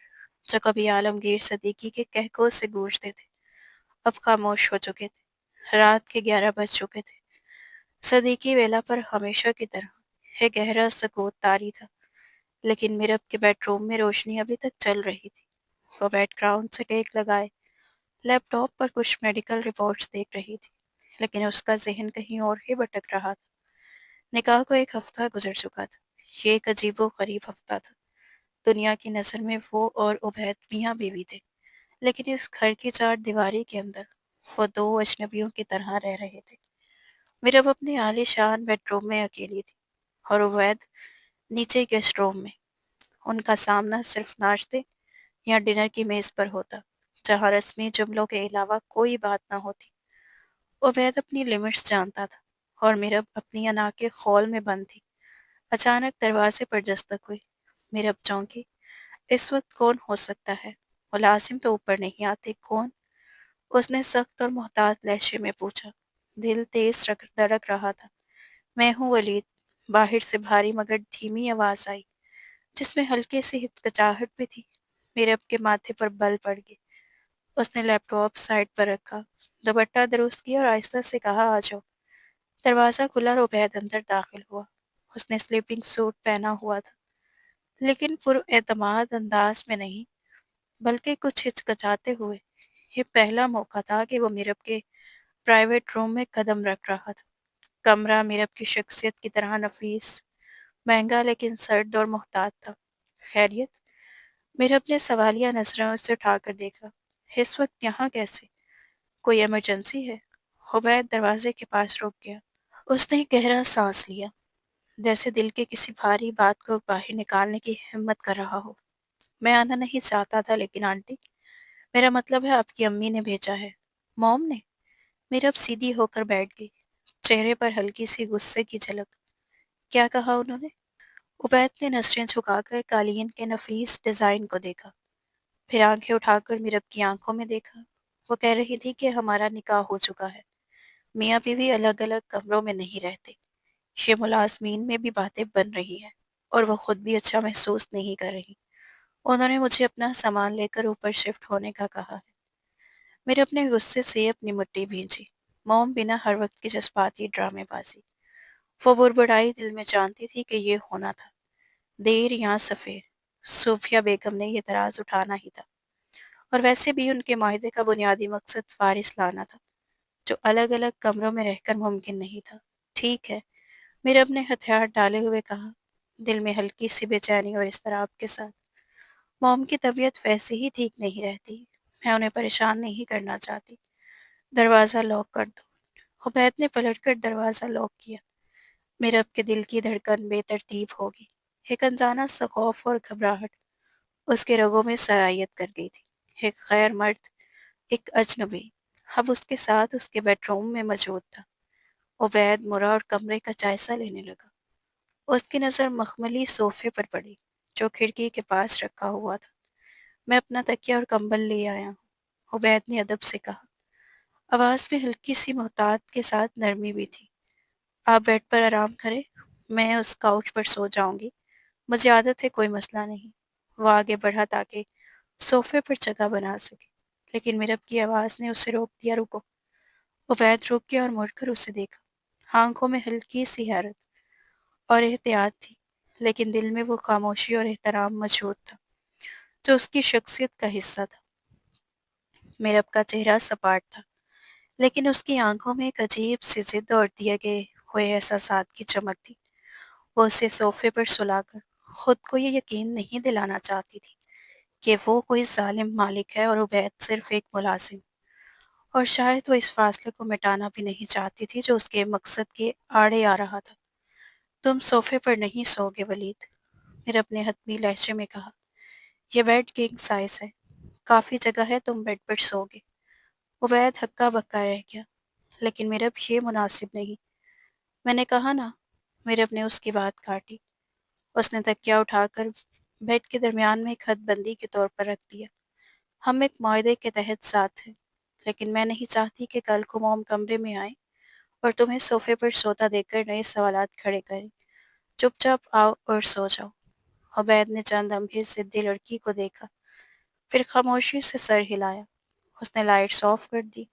جو کبھی عالمگیر صدیقی کے کہکو سے گونجتے تھے، اب خاموش ہو چکے تھے۔ رات کے 11 بج چکے تھے۔ صدیقی ویلا پر ہمیشہ کی طرح ایک گہرا سکوت طاری تھا، لیکن میرب کے بیڈ روم میں روشنی ابھی تک چل رہی تھی۔ وہ بیڈ گراؤنڈ سے ٹیک لگائے لیپ ٹاپ پر کچھ میڈیکل رپورٹس دیکھ رہی تھی، لیکن اس کا ذہن کہیں اور ہی بھٹک رہا تھا۔ نکاح کو ایک ہفتہ گزر چکا تھا۔ یہ ایک عجیب و غریب ہفتہ تھا۔ دنیا کی نظر میں وہ اور عبید میاں بیوی تھے، لیکن اس گھر کی چار دیواری کے اندر وہ دو اجنبیوں کی طرح رہ رہے تھے۔ میرب اپنے عالی شان بیڈ روم میں اکیلی تھی، اور عبید نیچے گیسٹ روم میں۔ ان کا سامنا صرف ناشتے یا ڈنر کی میز پر ہوتا، جہاں رسمی جملوں کے علاوہ کوئی بات نہ ہوتی۔ عبید اپنی لمٹس جانتا تھا، اور میرب اپنی انا کے خول میں بند تھی۔ اچانک دروازے پر دستک ہوئی۔ میرب چونکی، اس وقت کون ہو سکتا ہے؟ ملازم تو اوپر نہیں آتے، کون؟ اس نے سخت اور محتاط لہجے میں پوچھا۔ دل تیز دھڑک رہا تھا۔ میں ہوں ولید، باہر سے بھاری مگر دھیمی آواز آئی، جس میں ہلکی سی ہچکچاہٹ بھی تھی۔ میرب کے ماتھے پر بل پڑ گئے۔ اس نے لیپ ٹاپ سائڈ پر رکھا، دوپٹہ درست کیا اور آہستہ سے کہا، آ جاؤ۔ دروازہ کھلا اور عبید اندر داخل ہوا۔ اس نے سلیپنگ سوٹ پہنا ہوا تھا، لیکن پر اعتماد انداز میں نہیں، بلکہ کچھ ہچکچاتے ہوئے۔ یہ پہلا موقع تھا کہ وہ میرب کے پرائیویٹ روم میں قدم رکھ رہا تھا۔ کمرہ میرب کی شخصیت کی طرح نفیس، مہنگا لیکن سرد اور محتاط تھا۔ خیریت؟ میرب نے سوالیہ نظروں سے اٹھا کر دیکھا۔ اس وقت یہاں کیسے؟ کوئی ایمرجنسی ہے؟ عبید دروازے کے پاس رک گیا۔ اس نے گہرا سانس لیا، جیسے دل کے کسی بھاری بات کو باہر نکالنے کی ہمت کر رہا ہو۔ میں آنا نہیں چاہتا تھا لیکن آنٹی، میرا مطلب ہے آپ کی امی نے بھیجا ہے۔ موم نے؟ میرا اب سیدھی ہو کر بیٹھ گئی، چہرے پر ہلکی سی غصے کی جھلک۔ کیا کہا انہوں نے؟ عبید نے نظریں جھکا کر قالین کے نفیس ڈیزائن کو دیکھا، پھر آنکھیں اٹھا کر میرب کی آنکھوں میں دیکھا۔ وہ کہہ رہی تھی کہ ہمارا نکاح ہو چکا ہے، میاں بیوی الگ الگ کمروں میں نہیں رہتے، یہ ملازمین میں بھی باتیں بن رہی ہیں اور وہ خود بھی اچھا محسوس نہیں کر رہی۔ انہوں نے مجھے اپنا سامان لے کر اوپر شفٹ ہونے کا کہا ہے۔ میرے اپنے غصے سے اپنی مٹی بھیجی۔ موم بنا ہر وقت کی جذباتی ڈرامے بازی۔ وہ بڑبڑائی، دل میں جانتی تھی کہ یہ ہونا تھا، دیر یا سفیر، صوفیہ بیگم نے یہ اعتراض اٹھانا ہی تھا، اور ویسے بھی ان کے معاہدے کا بنیادی مقصد وارث لانا تھا، جو الگ الگ کمروں میں رہ کر ممکن نہیں تھا۔ ٹھیک ہے، میرے اپنے ہتھیار ڈالے ہوئے کہا، دل میں ہلکی سی بے چینی اور اضطراب کے ساتھ۔ موم کی طبیعت ویسے ہی ٹھیک نہیں رہتی، میں انہیں پریشان نہیں کرنا چاہتی۔ دروازہ لاک کر دو۔ عبید نے پلٹ کر دروازہ لاک کیا۔ میرے اب کے دل کی دھڑکن بے ترتیب ہوگی۔ ایک انجانہ سا خوف اور گھبراہٹ اس کے رگوں میں سرایت کر گئی تھی۔ ایک غیر مرد، ایک اجنبی، اب اس کے ساتھ اس کے بیڈ روم میں موجود تھا۔ عبید مرا اور کمرے کا جائزہ لینے لگا۔ اس کی نظر مخملی صوفے پر پڑی، جو کھڑکی کے پاس رکھا ہوا تھا۔ میں اپنا تکیہ اور کمبل لے آیا ہوں، عبید نے ادب سے کہا۔ آواز میں ہلکی سی محتاط کے ساتھ نرمی بھی تھی۔ آپ بیڈ پر آرام کریں، میں اس کاؤچ پر سو جاؤں گی، مجھے عادت ہے، کوئی مسئلہ نہیں۔ وہ آگے بڑھا تاکہ صوفے پر جگہ بنا سکے، لیکن میرب کی آواز نے اسے روک دیا۔ رکو۔ عبید رک گیا اور مڑ کر اسے دیکھا۔ آنکھوں میں ہلکی سی حیرت اور احتیاط تھی، لیکن دل میں وہ خاموشی اور احترام موجود تھا جو اس کی شخصیت کا حصہ تھا۔ میرب کا چہرہ سپاٹ تھا، لیکن اس کی آنکھوں میں ایک عجیب سی ضد اور دیے گئے ہوئے احساسات کی چمک تھی۔ وہ اسے صوفے پر سلا کر خود کو یہ یقین نہیں دلانا چاہتی تھی کہ وہ کوئی ظالم مالک ہے اور عبید صرف ایک ملازم، اور شاید وہ اس فاصلے کو مٹانا بھی نہیں چاہتی تھی جو اس کے مقصد کے آڑے آ رہا تھا۔ تم صوفے پر نہیں سو گے ولید، میرے اپنے حتمی لہجے میں کہا۔ یہ بیڈ کنگ سائز ہے، کافی جگہ ہے، تم بیڈ پر سو گے۔ عبید ہکا بکا رہ گیا۔ لیکن میرے اب یہ مناسب نہیں، میں نے کہا نا۔ میرے اب نے اس کی بات کاٹی۔ اس نے تکیہ اٹھا کر بیڈ کے درمیان میں ایک حد بندی کے طور پر رکھ دیا۔ ہم ایک معاہدے کے تحت ساتھ ہیں، لیکن میں نہیں چاہتی کہ کل کو موم کمرے میں آئے اور تمہیں صوفے پر سوتا دیکھ کر نئے سوالات کھڑے کریں۔ چپ چاپ آؤ اور سو جاؤ۔ عبید نے چند لمحے ضدی لڑکی کو دیکھا، پھر خاموشی سے سر ہلایا۔ اس نے لائٹس آف کر دی،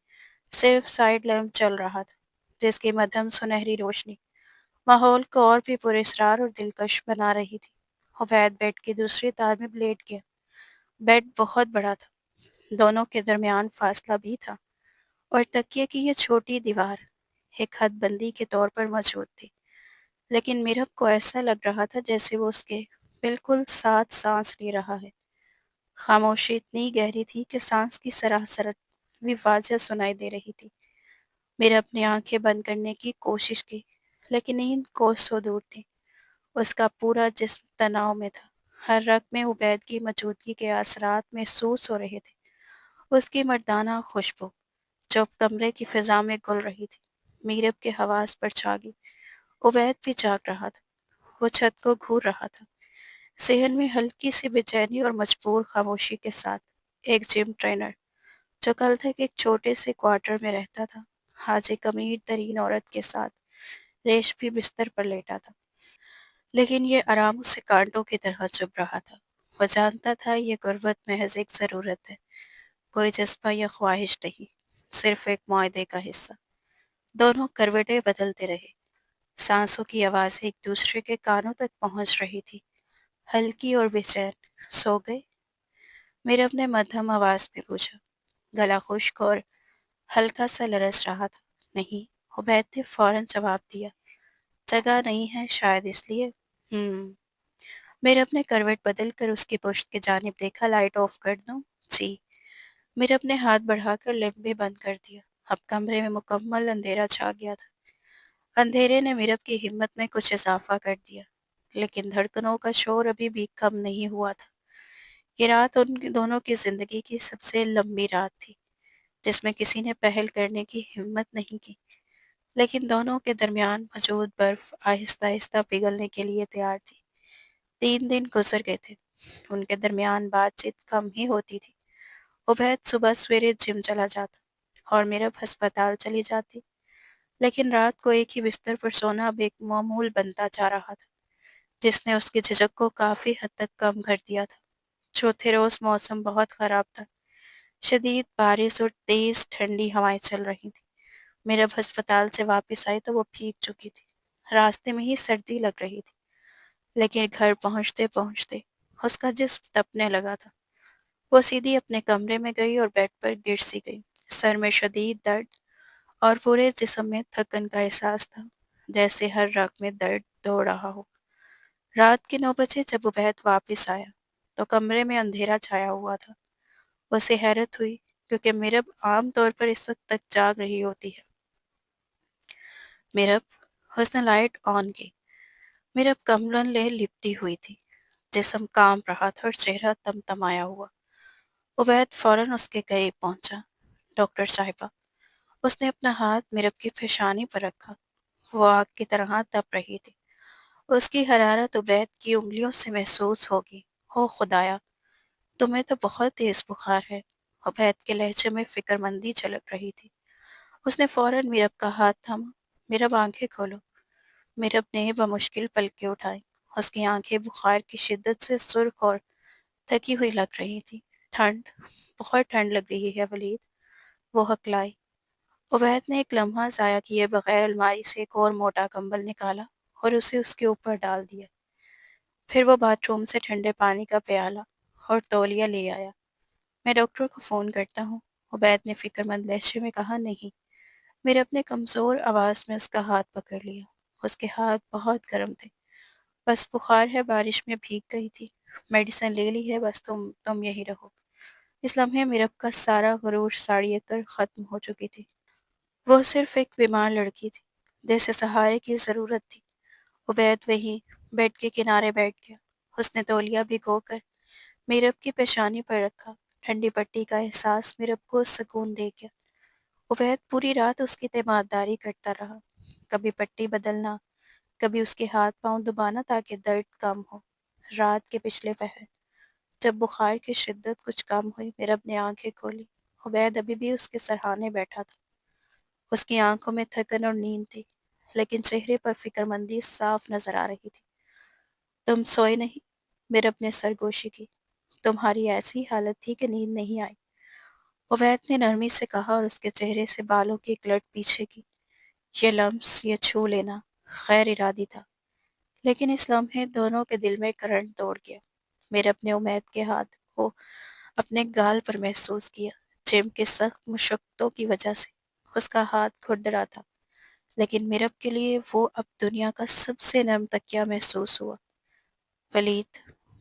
صرف سائڈ لیمپ چل رہا تھا، جس کی مدھم سنہری روشنی ماحول کو اور بھی پراسرار اور دلکش بنا رہی تھی۔ عبید بیڈ کی دوسری تار میں لیٹ گیا۔ بیڈ بہت بڑا تھا، دونوں کے درمیان فاصلہ بھی تھا، اور تکیے کی یہ چھوٹی دیوار ایک حد بندی کے طور پر موجود تھی، لیکن میرب کو ایسا لگ رہا تھا جیسے وہ اس کے بالکل ساتھ سانس لے رہا ہے۔ خاموشی اتنی گہری تھی کہ سانس کی سراسرت بھی واضح سنائی دے رہی تھی۔ میرے اپنی آنکھیں بند کرنے کی کوشش کی، لیکن نیند کوسوں دور تھی۔ اس کا پورا جسم تناؤ میں تھا، ہر رگ میں عبید کی موجودگی کے اثرات محسوس ہو رہے تھے۔ اس کی مردانہ خوشبو جو کمرے کی فضا میں گل رہی تھی، میرب کے حواس پر چھا گئی۔ عبید بھی جاگ رہا تھا، وہ چھت کو گھور رہا تھا، ذہن میں ہلکی سی بے چینی اور مجبور خاموشی کے ساتھ۔ ایک جم ٹرینر جو کل تک ایک چھوٹے سے کوارٹر میں رہتا تھا، آج ایک امیر ترین عورت کے ساتھ ریشمی بستر پر لیٹا تھا، لیکن یہ آرام اسے کانٹوں کی طرح چبھ رہا تھا۔ وہ جانتا تھا یہ غربت محض ایک ضرورت ہے، کوئی جذبہ یا خواہش نہیں، صرف ایک معاہدے کا حصہ۔ دونوں کروٹیں بدلتے رہے، سانسوں کی آوازیں ایک دوسرے کے کانوں تک پہنچ رہی تھی، ہلکی اور بے چین۔ سو گئے؟ میرے اپنے مدھم آواز میں پوچھا، گلا خشک اور ہلکا سا لرز رہا تھا۔ نہیں، عبید نے فوراً جواب دیا، جگہ نہیں ہے، شاید اس لیے۔ میرے اپنے کروٹ بدل کر اس کی پشت کی جانب دیکھا۔ لائٹ آف کر دوں؟ جی۔ میرے اپنے ہاتھ بڑھا کر لیمپ بھی بند کر دیا۔ اب کمرے میں مکمل اندھیرا چھا گیا تھا۔ اندھیرے نے میرب کی ہمت میں کچھ اضافہ کر دیا، لیکن دھڑکنوں کا شور ابھی بھی کم نہیں ہوا تھا۔ یہ رات ان دونوں کی زندگی کی سب سے لمبی رات تھی، جس میں کسی نے پہل کرنے کی ہمت نہیں کی، لیکن دونوں کے درمیان موجود برف آہستہ آہستہ پگھلنے کے لیے تیار تھی۔ 3 دن گزر گئے تھے، ان کے درمیان بات چیت کم ہی ہوتی تھی۔ عبید صبح سویرے جم چلا جاتا اور میرب ہسپتال چلی جاتی، لیکن رات کو ایک ہی بستر پر سونا اب ایک معمول بنتا جا رہا تھا، جس نے اس کی جھجک کو کافی حد تک کم کر دیا تھا۔ چوتھے روز موسم بہت خراب تھا، شدید بارش اور تیز ٹھنڈی ہوائیں چل رہی تھیں۔ میرب ہسپتال سے واپس آئی تو وہ بھیگ چکی تھی، راستے میں ہی سردی لگ رہی تھی، لیکن گھر پہنچتے پہنچتے اس کا جسم تپنے لگا تھا۔ وہ سیدھی اپنے کمرے میں گئی اور بیڈ پر گر سی گئی۔ سر میں شدید درد اور پورے جسم میں تھکن کا احساس تھا، جیسے ہر رگ میں درد دوڑ رہا ہو۔ رات کے 9 بجے جب عبید واپس آیا تو کمرے میں اندھیرا چھایا ہوا تھا۔ اسے حیرت ہوئی، کیونکہ میرب عام طور پر اس وقت تک جاگ رہی ہوتی ہے۔ میرب، اس نے لائٹ آن کی۔ میرب کمبل لے لپٹی ہوئی تھی، جسم کانپ رہا تھا اور چہرہ تمتمایا ہوا۔ عبید فوراً اس کے قریب پہنچا۔ ڈاکٹر صاحبہ، اس نے اپنا ہاتھ میرب کی پیشانی پر رکھا۔ وہ آگ کی طرح تپ رہی تھی۔ اس کی حرارت عبید کی انگلیوں سے محسوس ہوگی۔ او خدایا، تمہیں تو بہت تیز بخار ہے۔ عبید کے لہجے میں فکر مندی جھلک رہی تھی۔ اس نے فوراً میرب کا ہاتھ تھاما۔ میرب آنکھیں کھولو۔ میرب نے بمشکل پلکیں اٹھائیں۔ اس کی آنکھیں بخار کی شدت سے سرخ اور تھکی ہوئی لگ رہی تھی۔ ٹھنڈ، بہت ٹھنڈ لگ رہی ہے ولید، وہ ہکلائی۔ عبید نے ایک لمحہ ضائع کیے بغیر الماری سے ایک اور موٹا کمبل نکالا اور اسے اس کے اوپر ڈال دیا۔ پھر وہ باتھ روم سے ٹھنڈے پانی کا پیالہ اور تولیہ لے آیا۔ میں ڈاکٹر کو فون کرتا ہوں، عبید نے فکر مند لہجے میں کہا۔ نہیں۔ میرے اپنے کمزور آواز میں اس کا ہاتھ پکڑ لیا۔ اس کے ہاتھ بہت گرم تھے۔ بس بخار ہے، بارش میں بھیگ گئی تھی، میڈیسن لے لی ہے، بس تم یہی رہو۔ اس لمحے میرب کا سارا غرور ساڑی کر ختم ہو چکی تھی۔ وہ صرف ایک بیمار لڑکی تھی، جیسے سہارے کی ضرورت تھی۔ عبید وہی بیڈ کے کنارے بیٹھ گیا۔ اس نے تولیہ بھگو کر میرب کی پیشانی پر رکھا۔ ٹھنڈی پٹی کا احساس میرب کو سکون دے گیا۔ عبید پوری رات اس کی تیمارداری کرتا رہا، کبھی پٹی بدلنا، کبھی اس کے ہاتھ پاؤں دبانا تاکہ درد کم ہو۔ رات کے پچھلے پہر جب بخار کی شدت کچھ کم ہوئی، میرب نے آنکھیں کھولی۔ عبید ابھی بھی اس کے سرہانے بیٹھا تھا۔ اس کی آنکھوں میں تھکن اور نیند تھی، لیکن چہرے پر فکر مندی صاف نظر آ رہی تھی۔ تم سوئے نہیں؟ میرب نے سرگوشی کی۔ تمہاری ایسی حالت تھی کہ نیند نہیں آئی، عبید نے نرمی سے کہا اور اس کے چہرے سے بالوں کی ایک لٹ پیچھے کی۔ یہ لمس، یہ چھو لینا غیر ارادی تھا، لیکن اس لمحے دونوں کے دل میں کرنٹ دوڑ گیا۔ میرے اپنے امید کے ہاتھ کو اپنے گال پر محسوس کیا۔ جم کے سخت مشقتوں کی وجہ سے اس کا ہاتھ گھٹ رہا تھا، لیکن میرب کے لیے وہ اب دنیا کا سب سے نرم تکیہ محسوس ہوا۔ ولید،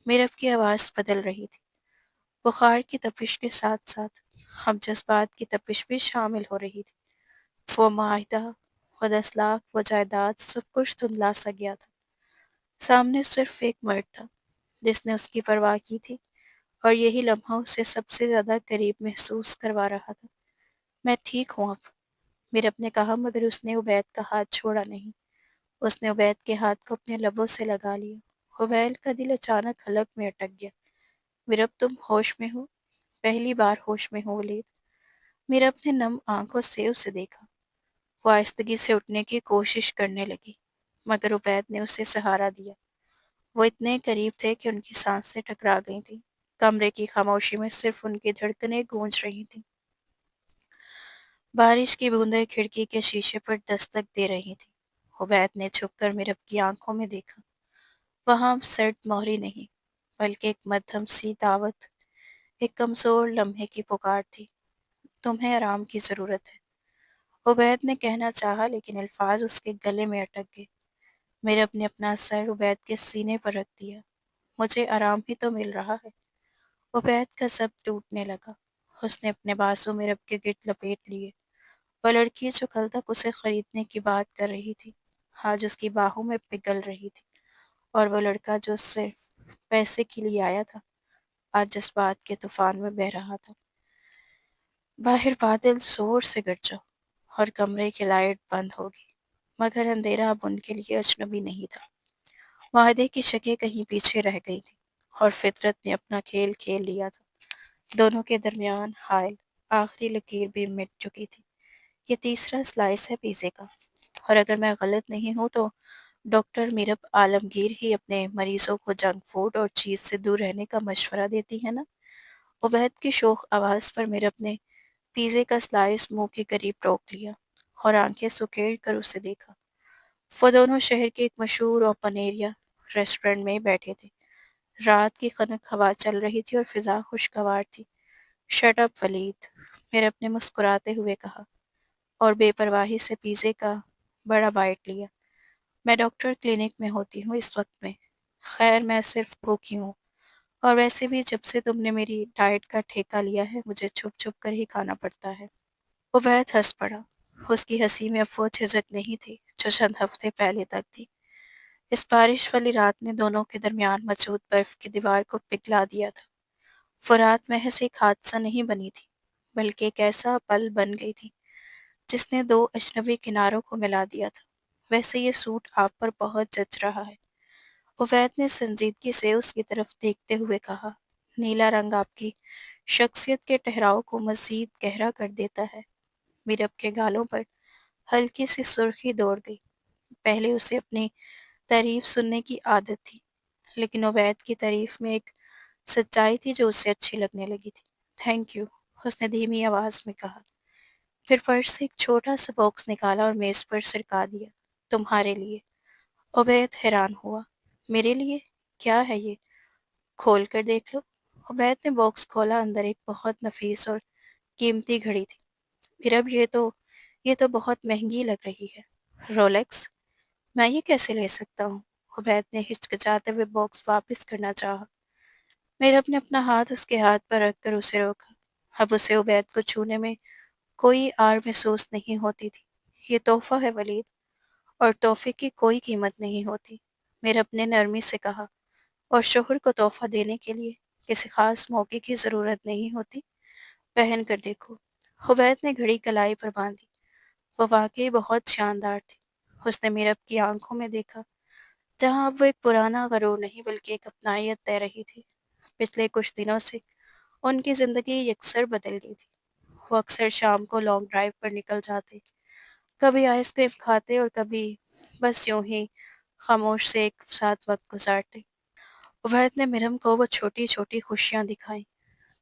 میرب کی آواز بدل رہی تھی۔ بخار کی تپش کے ساتھ ساتھ اب جذبات کی تپش بھی شامل ہو رہی تھی۔ وہ معاہدہ، وہ 10 لاکھ، وہ جائیداد، سب کچھ دھندلا سا گیا تھا۔ سامنے صرف ایک مرد تھا جس نے اس کی پرواہ کی تھی، اور یہی لمحہ اسے سب سے زیادہ قریب محسوس کروا رہا تھا۔ میں ٹھیک ہوں اب، میرب نے کہا، مگر اس نے عبید کا ہاتھ چھوڑا نہیں۔ اس نے عبید کے ہاتھ کو اپنے لبوں سے لگا لیا۔ عبید کا دل اچانک حلق میں اٹک گیا۔ میرب، تم ہوش میں ہو؟ پہلی بار ہوش میں ہو ولید۔ میرب نے نم آنکھوں سے اسے دیکھا۔ وہ آہستگی سے اٹھنے کی کوشش کرنے لگی، مگر عبید نے اسے سہارا دیا۔ وہ اتنے قریب تھے کہ ان کی سانسیں ٹکرا گئی تھیں۔ کمرے کی خاموشی میں صرف ان کی دھڑکنیں گونج رہی تھیں۔ بارش کی بوندیں کھڑکی کے شیشے پر دستک دے رہی تھیں۔ عبید نے جھک کر میرب کی آنکھوں میں دیکھا۔ وہاں سرد مہری نہیں، بلکہ ایک مدھم سی دعوت، ایک کمزور لمحے کی پکار تھی۔ تمہیں آرام کی ضرورت ہے، عبید نے کہنا چاہا، لیکن الفاظ اس کے گلے میں اٹک گئے۔ میرب نے اپنا سر عبید کے سینے پر رکھ دیا۔ مجھے آرام ہی تو مل رہا ہے۔ عبید کا سب ٹوٹنے لگا۔ اس نے اپنے بازو میرب کے گرد لپیٹ لیے۔ وہ لڑکی جو کل تک اسے خریدنے کی بات کر رہی تھی، آج اس کی باہوں میں پگھل رہی تھی، اور وہ لڑکا جو صرف پیسے کے لیے آیا تھا، آج جذبات کے طوفان میں بہہ رہا تھا۔ باہر بادل زور سے گرجا اور کمرے کی لائٹ بند ہو گئی، مگر اندھیرا اب ان کے لیے اجنبی نہیں تھا۔ معاہدے کی شکیں کہیں پیچھے رہ گئی تھی اور فطرت نے اپنا کھیل کھیل لیا تھا۔ دونوں کے درمیان حائل آخری لکیر بھی مٹ چکی تھی۔ یہ تیسرا سلائس ہے پیزے کا، اور اگر میں غلط نہیں ہوں تو ڈاکٹر میرب عالمگیر ہی اپنے مریضوں کو جنک فوڈ اور چیز سے دور رہنے کا مشورہ دیتی ہے نا؟ عبید کی شوخ آواز پر میرب نے پیزے کا سلائس منہ کے قریب روک لیا اور آنکھیں سکیڑ کر اسے دیکھا۔ وہ دونوں شہر کے ایک مشہور اوپن ایریا ریسٹورنٹ میں بیٹھے تھے۔ رات کی خنک ہوا چل رہی تھی اور فضا خوشگوار تھی۔ شٹ اپ ولید، میرب نے مسکراتے ہوئے کہا، اور بے پرواہی سے پیزے کا بڑا بائٹ لیا۔ میں ڈاکٹر کلینک میں ہوتی ہوں اس وقت میں۔ خیر، میں صرف بھوکی ہوں، اور ویسے بھی جب سے تم نے میری ڈائٹ کا ٹھیکہ لیا ہے مجھے چھپ چھپ کر ہی کھانا پڑتا ہے۔ عبید ہنس پڑا۔ اس کی ہنسی میں اب وہ جھجک نہیں تھی جو چند ہفتے پہلے تک تھی۔ اس بارش والی رات نے دونوں کے درمیان موجود برف کی دیوار کو پگھلا دیا تھا۔ وہ رات محض ایک حادثہ نہیں بنی تھی، بلکہ ایک ایسا پل بن گئی تھی جس نے دو اجنبی کناروں کو ملا دیا تھا۔ ویسے یہ سوٹ آپ پر بہت جچ رہا ہے، عبید نے سنجیدگی سے اس کی طرف دیکھتے ہوئے کہا۔ نیلا رنگ آپ کی شخصیت کے ٹھہراؤ کو مزید گہرا کر دیتا ہے۔ میرب کے گالوں پر ہلکی سی سرخی دوڑ گئی۔ پہلے اسے اپنی تعریف سننے کی عادت تھی، لیکن عبید کی تعریف میں ایک سچائی تھی جو اسے اچھی لگنے لگی تھی۔ تھینک یو، اس نے دھیمی آواز میں کہا، پھر فرش سے ایک چھوٹا سا باکس نکالا اور میز پر سرکا دیا۔ تمہارے لیے۔ عبید حیران ہوا۔ میرے لیے؟ کیا ہے یہ؟ کھول کر دیکھ لو۔ عبید نے باکس کھولا، اندر ایک بہت نفیس اور قیمتی گھڑی تھی۔ پھر اب یہ تو بہت مہنگی لگ رہی ہے۔ رولیکس؟ میں یہ کیسے لے سکتا ہوں؟ عبید نے ہچکچاتے ہوئے باکس واپس کرنا چاہا۔ میرب نے اپنا ہاتھ اس کے ہاتھ پر رکھ کر اسے روکا۔ اب اسے عبید کو چھونے میں کوئی آر محسوس نہیں ہوتی تھی۔ یہ تحفہ ہے ولید، اور تحفے کی کوئی قیمت نہیں ہوتی، میرب نے نرمی سے کہا، اور شوہر کو تحفہ دینے کے لیے کسی خاص موقع کی ضرورت نہیں ہوتی۔ پہن کر دیکھو۔ عبید نے گھڑی کلائی پر باندھی۔ وہ واقعی بہت شاندار تھی۔ اس نے میرب کی آنکھوں میں دیکھا، جہاں اب وہ ایک پرانا غرور نہیں بلکہ ایک اپنائیت دے رہی تھی۔ پچھلے کچھ دنوں سے ان کی زندگی یکسر بدل گئی تھی۔ وہ اکثر شام کو لانگ ڈرائیو پر نکل جاتے، کبھی آئس کریم کھاتے اور کبھی بس یوں ہی خاموش سے ایک ساتھ وقت گزارتے۔ عبید نے مرہم کو وہ چھوٹی چھوٹی خوشیاں دکھائیں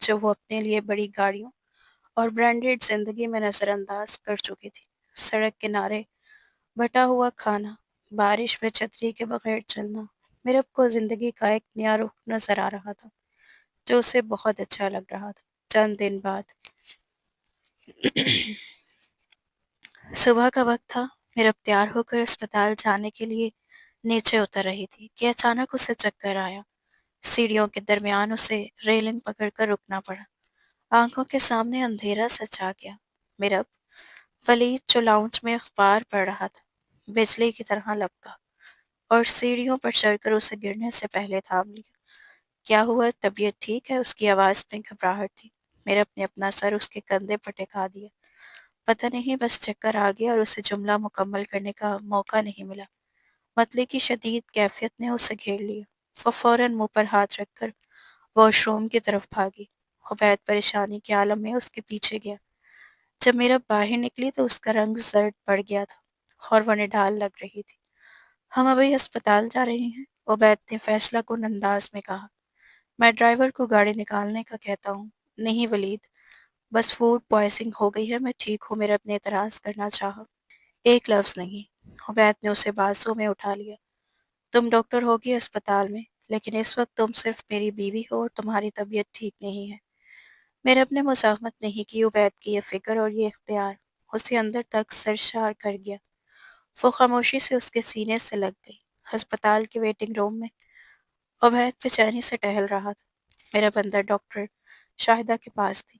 جو وہ اپنے لیے بڑی گاڑیوں اور برانڈڈ زندگی میں نظر انداز کر چکی تھی۔ سڑک کنارے بٹا ہوا کھانا، بارش میں چھتری کے بغیر چلنا، مرہم کو زندگی کا ایک نیا رخ نظر آ رہا تھا جو اسے بہت اچھا لگ رہا تھا۔ چند دن بعد صبح کا وقت تھا۔ مرہم تیار ہو کر اسپتال جانے کے لیے نیچے اتر رہی تھی کہ اچانک اسے چکر آیا۔ سیڑھیوں کے درمیان اسے ریلنگ پکڑ کر رکنا پڑا۔ آنکھوں کے سامنے اندھیرا سا چھا گیا۔ مرہم، ولید جو لاؤنج میں اخبار پڑھ رہا تھا، بجلی کی طرح لپکا اور سیڑھیوں پر چڑھ کر اسے گرنے سے پہلے تھام لیا۔ کیا ہوا؟ طبیعت ٹھیک ہے؟ اس کی آواز میں گھبراہٹ تھی۔ مرہم نے اپنا سر اس کے کندھے پر ٹکا دیا۔ پتہ نہیں، بس چکر آ گیا، اور اسے جملہ مکمل کرنے کا موقع نہیں ملا۔ متلی کی شدید کیفیت نے اسے گھیر لیا۔ وہ فوراً منہ پر ہاتھ رکھ کر واش روم کی طرف بھاگی۔ عبید پریشانی کے عالم میں اس کے پیچھے گیا۔ جب میرا باہر نکلی تو اس کا رنگ زرد پڑ گیا تھا اور وہ نڈال لگ رہی تھی۔ ہم ابھی ہسپتال جا رہے ہیں، عبید نے فیصلہ کن انداز میں کہا۔ میں ڈرائیور کو گاڑی نکالنے کا کہتا ہوں۔ نہیں ولید، بس فوڈ پوائزنگ ہو گئی ہے، میں ٹھیک ہوں، میرا اپنے اعتراض کرنا چاہا۔ ایک لفظ نہیں۔ عبید نے اسے بازو میں اٹھا لیا۔ تم ڈاکٹر ہوگی اسپتال میں، لیکن اس وقت تم صرف میری بیوی ہو اور تمہاری طبیعت ٹھیک نہیں ہے۔ میرے اپنے مزاحمت نہیں کی۔ عبید کی یہ فکر اور یہ اختیار اسے اندر تک سرشار کر گیا۔ وہ خاموشی سے اس کے سینے سے لگ گئی۔ ہسپتال کے ویٹنگ روم میں عبید بے چینی سے ٹہل رہا تھا۔ میرا بندر ڈاکٹر شاہدہ کے پاس تھی۔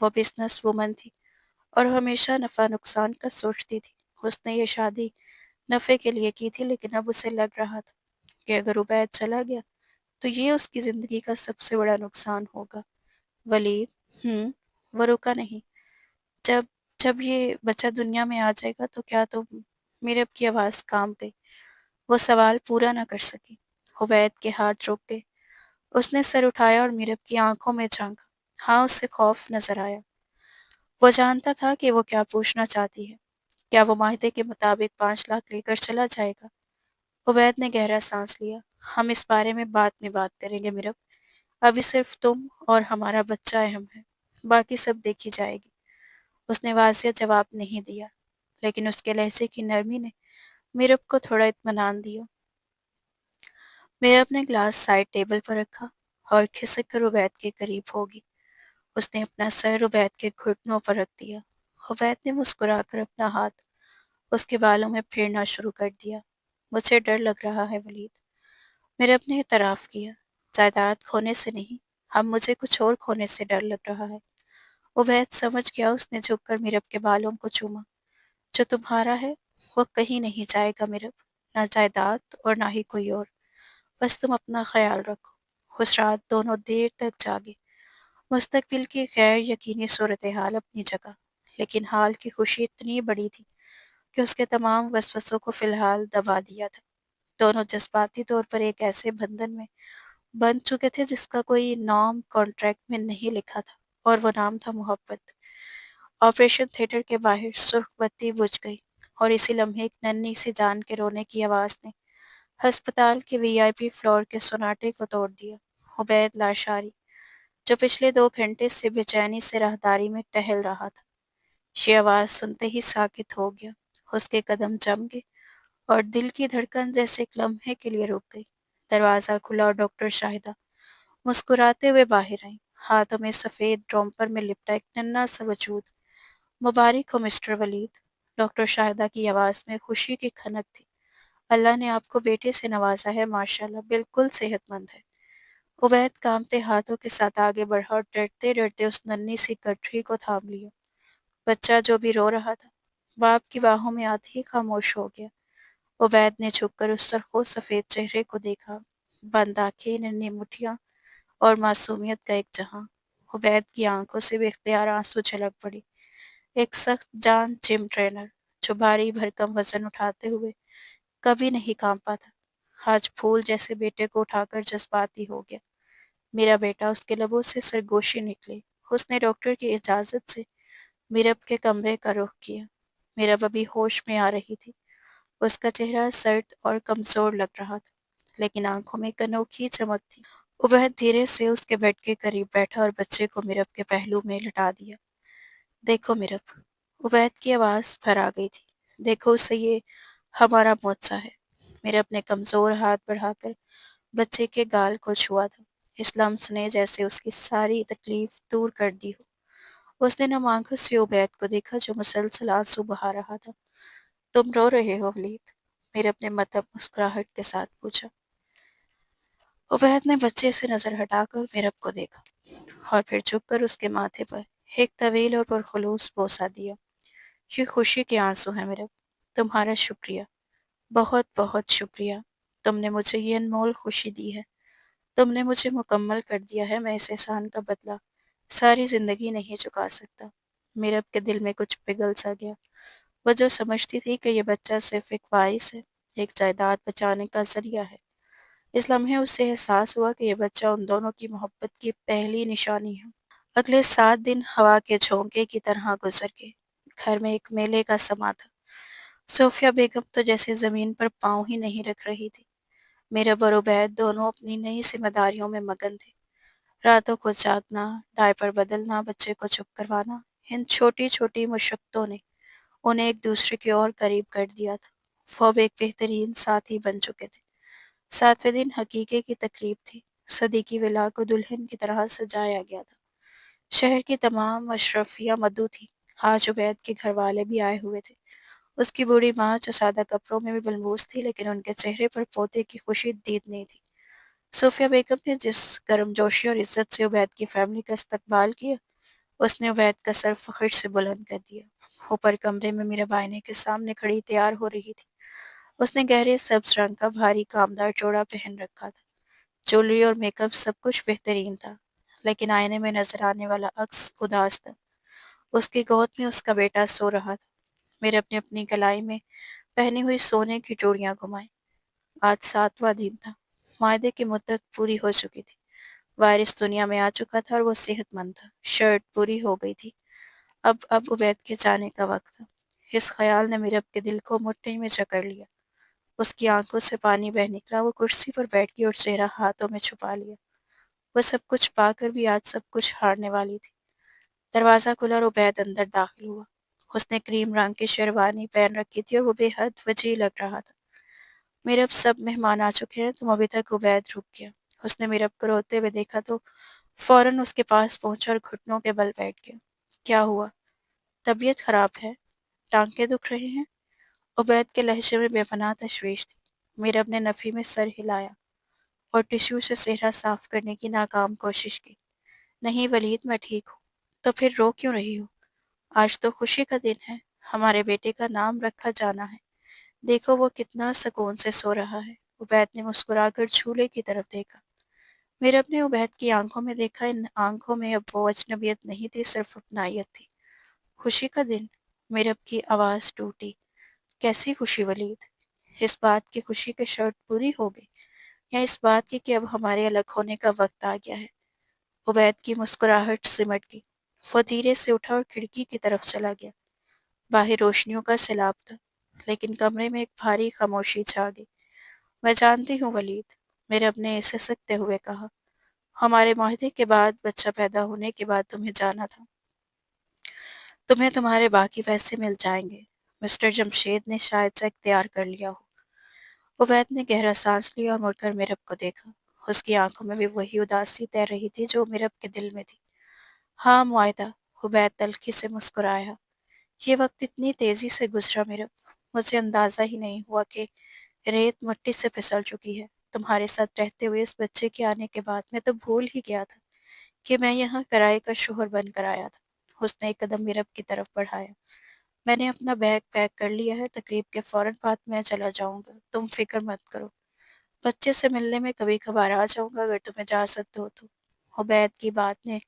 وہ بزنس وومن تھی اور ہمیشہ نفع نقصان کا سوچتی تھی۔ اس نے یہ شادی نفع کے لیے کی تھی، لیکن اب اسے لگ رہا تھا کہ اگر عبید چلا گیا تو یہ اس کی زندگی کا سب سے بڑا نقصان ہوگا۔ ولید، وہ رکا نہیں۔ جب جب یہ بچہ دنیا میں آ جائے گا تو کیا تم؟ میرے اب کی آواز کام گئی۔ وہ سوال پورا نہ کر سکی۔ عبید کے ہاتھ رک گئے۔ اس نے سر اٹھایا اور میرب کی آنکھوں میں جھانکا۔ ہاں، اسے خوف نظر آیا۔ وہ جانتا تھا کہ وہ کیا پوچھنا چاہتی ہے۔ کیا وہ معاہدے کے مطابق 5 لاکھ لے کر چلا جائے گا؟ عبید نے گہرا سانس لیا۔ ہم اس بارے میں بعد میں بات کریں گے میرب۔ ابھی صرف تم اور ہمارا بچہ اہم ہے، باقی سب دیکھی جائے گی۔ اس نے واضح جواب نہیں دیا، لیکن اس کے لہجے کی نرمی نے میرب کو تھوڑا اطمینان دیا۔ میرب نے گلاس سائڈ ٹیبل پر رکھا اور کھسک کر عبید کے قریب ہوگی۔ اس نے اپنا سر عبید کے گھٹنوں پر رکھ دیا۔ عبید نے مسکرا کر اپنا ہاتھ اس کے بالوں میں پھیرنا شروع کر دیا۔ مجھے ڈر لگ رہا ہے ولید، میرب نے اعتراف کیا۔ جائیداد کھونے سے نہیں، اب مجھے کچھ اور کھونے سے ڈر لگ رہا ہے۔ عبید سمجھ گیا۔ اس نے جھک کر میرب کے بالوں کو چوما۔ جو تمہارا ہے وہ کہیں نہیں جائے گا میرب، نہ جائیداد اور نہ ہی کوئی اور۔ بس تم اپنا خیال رکھو۔ اس رات دونوں دیر تک جاگے۔ مستقبل کی غیر یقینی صورتحال اپنی جگہ، لیکن حال کی خوشی اتنی بڑی تھی کہ اس کے تمام وسوسوں کو فی الحال دبا دیا تھا۔ دونوں جذباتی طور پر ایک ایسے بندھن میں بن چکے تھے جس کا کوئی نام کانٹریکٹ میں نہیں لکھا تھا، اور وہ نام تھا محبت۔ آپریشن تھیٹر کے باہر سرخ بتی بجھ گئی، اور اسی لمحے ایک ننھی سی جان کے رونے کی آواز نے ہسپتال کے وی آئی پی فلور کے سناٹے کو توڑ دیا۔ عبید لاشاری، جو پچھلے 2 گھنٹے سے بے چینی سے راہداری میں ٹہل رہا تھا، یہ آواز سنتے ہی ساکت ہو گیا۔ اس کے قدم جم گئے اور دل کی دھڑکن جیسے ایک لمحے کے لیے رک گئی۔ دروازہ کھلا اور ڈاکٹر شاہدہ مسکراتے ہوئے باہر آئیں، ہاتھوں میں سفید ڈرومپر میں لپٹا ایک ننھا سا وجود۔ مبارک ہو مسٹر ولید، ڈاکٹر شاہدہ کی آواز میں خوشی کی کھنک تھی۔ اللہ نے آپ کو بیٹے سے نوازا ہے، ماشاءاللہ، بالکل صحت مند ہے۔ عبید کانپتے ہاتھوں کے ساتھ آگے بڑھا اور ڈرتے ڈرتے اس ننھی سی گٹھری کو تھام لیا۔ بچہ جو بھی رو رہا تھا، باپ کی باہوں میں آتے ہی خاموش ہو گیا۔ عبید نے جھک کر اس سرخو سفید چہرے کو دیکھا، بند آنکھیں، ننھی مٹھیاں اور معصومیت کا ایک جہاں۔ عبید کی آنکھوں سے بے اختیار آنسو چھلک پڑی۔ ایک سخت جان جم ٹرینر جو بھاری بھرکم وزن اٹھاتے ہوئے کبھی نہیں کانپا تھا، آج پھول جیسے بیٹے کو اٹھا کر جذباتی ہو گیا۔ میرا بیٹا، اس کے لبوں سے سرگوشی نکلی۔ اس نے ڈاکٹر کی اجازت سے میرب کے کمرے کا رخ کیا۔ میرب ابھی ہوش میں آ رہی تھی۔ اس کا چہرہ سرد اور کمزور لگ رہا تھا، لیکن آنکھوں میں ایک انوکھی چمک تھی۔ عبید دھیرے سے اس کے بیڈ کے قریب بیٹھا اور بچے کو میرب کے پہلو میں لٹا دیا۔ دیکھو میرب، عبید کی آواز بھر آ گئی تھی، دیکھو اسے، یہ ہمارا معجزہ ہے۔ میرب نے کمزور ہاتھ بڑھا کر بچے کے گال کو چھوا تھا۔ اس لمس نے جیسے اس کی ساری تکلیف دور کر دی ہو۔ اس نے نم آنکھوں سے عبید کو دیکھا جو مسلسل آنسو بہا رہا تھا۔ تم رو رہے ہو ولید؟ میرب نے مدھم مسکراہٹ کے ساتھ پوچھا۔ عبید نے بچے سے نظر ہٹا کر میرب کو دیکھا اور پھر جھک کر اس کے ماتھے پر ایک طویل اور پرخلوص بوسہ دیا۔ یہ خوشی کے آنسو ہیں میرب، تمہارا شکریہ، بہت بہت شکریہ۔ تم نے مجھے یہ انمول خوشی دی ہے، تم نے مجھے مکمل کر دیا ہے۔ میں اس احسان کا بدلہ ساری زندگی نہیں چکا سکتا۔ میرب کے دل میں کچھ پگھل سا گیا۔ وہ جو سمجھتی تھی کہ یہ بچہ صرف ایک باعث ہے، ایک جائیداد بچانے کا ذریعہ ہے، اس لمحے اس سے احساس ہوا کہ یہ بچہ ان دونوں کی محبت کی پہلی نشانی ہے۔ اگلے 7 دن ہوا کے جھونکے کی طرح گزر گئے۔ گھر میں ایک میلے کا سما تھا۔ صوفیہ بیگم تو جیسے زمین پر پاؤں ہی نہیں رکھ رہی تھی۔ میرب اور عبید دونوں اپنی نئی ذمہ داریوں میں مگن تھے۔ راتوں کو جاگنا، ڈائپر بدلنا، بچے کو چپ کروانا، ان چھوٹی چھوٹی مشقتوں نے انہیں ایک دوسرے کے اور قریب کر دیا تھا۔ وہ اب ایک بہترین ساتھی بن چکے تھے۔ 7ویں دن حقیقے کی تقریب تھی۔ صدی کی ولا کو دلہن کی طرح سجایا گیا تھا۔ شہر کی تمام اشرفیہ مدعو تھی۔ آج عبید کے گھر والے بھی آئے ہوئے تھے۔ اس کی بوڑھی ماں جو سادہ کپڑوں میں بھی ملبوس تھی، لیکن ان کے چہرے پر پوتے کی خوشی دید نہیں تھی۔ صوفیہ بیگم نے جس گرم جوشی اور عزت سے عبید کی فیملی کا استقبال کیا، اس نے عبید کا سر فخر سے بلند کر دیا۔ اوپر کمرے میں میرا آئینے کے سامنے کھڑی تیار ہو رہی تھی۔ اس نے گہرے سبز رنگ کا بھاری کامدار جوڑا پہن رکھا تھا۔ جویلری اور میک اپ سب کچھ بہترین تھا، لیکن آئینے میں نظر آنے والا عکس اداس تھا۔ اس کی گود میں اس کا بیٹا سو رہا تھا۔ میرے اپنی کلائی میں پہنی ہوئی سونے کی چوڑیاں گھمائیں۔ آج 7واں دن تھا۔ معاہدے کی مدت پوری ہو چکی تھی۔ وائرس دنیا میں آ چکا تھا اور وہ صحت مند تھا۔ شرٹ پوری ہو گئی تھی۔ اب عبید کے جانے کا وقت تھا۔ اس خیال نے میرے اب کے دل کو مٹھی میں جکڑ لیا۔ اس کی آنکھوں سے پانی بہہ نکلا۔ وہ کرسی پر بیٹھ گئی اور چہرہ ہاتھوں میں چھپا لیا۔ وہ سب کچھ پا کر بھی آج سب کچھ ہارنے والی تھی۔ دروازہ کھلا اور عبید اندر داخل ہوا۔ اس نے کریم رنگ کی شیروانی پہن رکھی تھی اور وہ بے حد وجیح لگ رہا تھا۔ میرے اب سب مہمان آ چکے ہیں، تم ابھی تک؟ عبید رک گیا۔ اس نے میرے اب کو روتے ہوئے دیکھا تو فوراً اس کے پاس پہنچا اور گھٹنوں کے بل بیٹھ گیا۔ کیا ہوا؟ طبیعت خراب ہے؟ ٹانکے دکھ رہے ہیں؟ عبید کے لہجے میں بے پناہ تشویش تھی۔ میرے اب نے نفی میں سر ہلایا اور ٹشو سے چہرہ صاف کرنے کی ناکام کوشش کی۔ نہیں ولید، میں ٹھیک ہوں۔ تو پھر رو کیوں رہی ہو؟ آج تو خوشی کا دن ہے، ہمارے بیٹے کا نام رکھا جانا ہے۔ دیکھو وہ کتنا سکون سے سو رہا ہے۔ عبید نے مسکرا کر جھولے کی طرف دیکھا۔ میرے اپنے عبید کی آنکھوں میں دیکھا۔ ان آنکھوں میں اب وہ اجنبیت نہیں تھی، صرف اپنائیت تھی۔ خوشی کا دن؟ میرے اب کی آواز ٹوٹی۔ کیسی خوشی ولید؟ اس بات کی خوشی کہ شرط پوری ہو گئی، یا اس بات کی کہ اب ہمارے الگ ہونے کا وقت آ گیا ہے؟ عبید کی مسکراہٹ سمٹ گئی۔ وہ دھیرے سے اٹھا اور کھڑکی کی طرف چلا گیا۔ باہر روشنیوں کا سیلاب تھا، لیکن کمرے میں ایک بھاری خاموشی چھا گئی۔ میں جانتی ہوں ولید، میرے اب نے سسکتے ہوئے کہا، ہمارے معاہدے کے بعد، بچہ پیدا ہونے کے بعد تمہیں جانا تھا۔ تمہیں تمہارے باقی پیسے مل جائیں گے۔ مسٹر جمشید نے شاید سے اختیار کر لیا ہو۔ عبید نے گہرا سانس لیا اور مڑ کر میرب کو دیکھا۔ اس کی آنکھوں میں بھی وہی اداسی تیر رہی تھی جو میرب کے دل میں تھی۔ ہاں معاہدہ، عبید تلخی سے مسکرایا۔ یہ وقت اتنی تیزی سے گزرا میرب، مجھے اندازہ ہی نہیں ہوا کہ ریت مٹی سے پھسل چکی ہے۔ تمہارے ساتھ رہتے ہوئے اس بچے کے آنے کے بعد میں تو بھول ہی گیا تھا کہ میں یہاں کرائے کا شوہر بن کر آیا تھا۔ اس نے ایک قدم میرب کی طرف بڑھایا۔ میں نے اپنا بیگ پیک کر لیا ہے، تقریب کے فوراً بعد میں چلا جاؤں گا، تم فکر مت کرو۔ بچے سے ملنے میں کبھی کبھار آ جاؤں گا اگر تمہیں اجازت ہو تو۔ عبید کی بات نے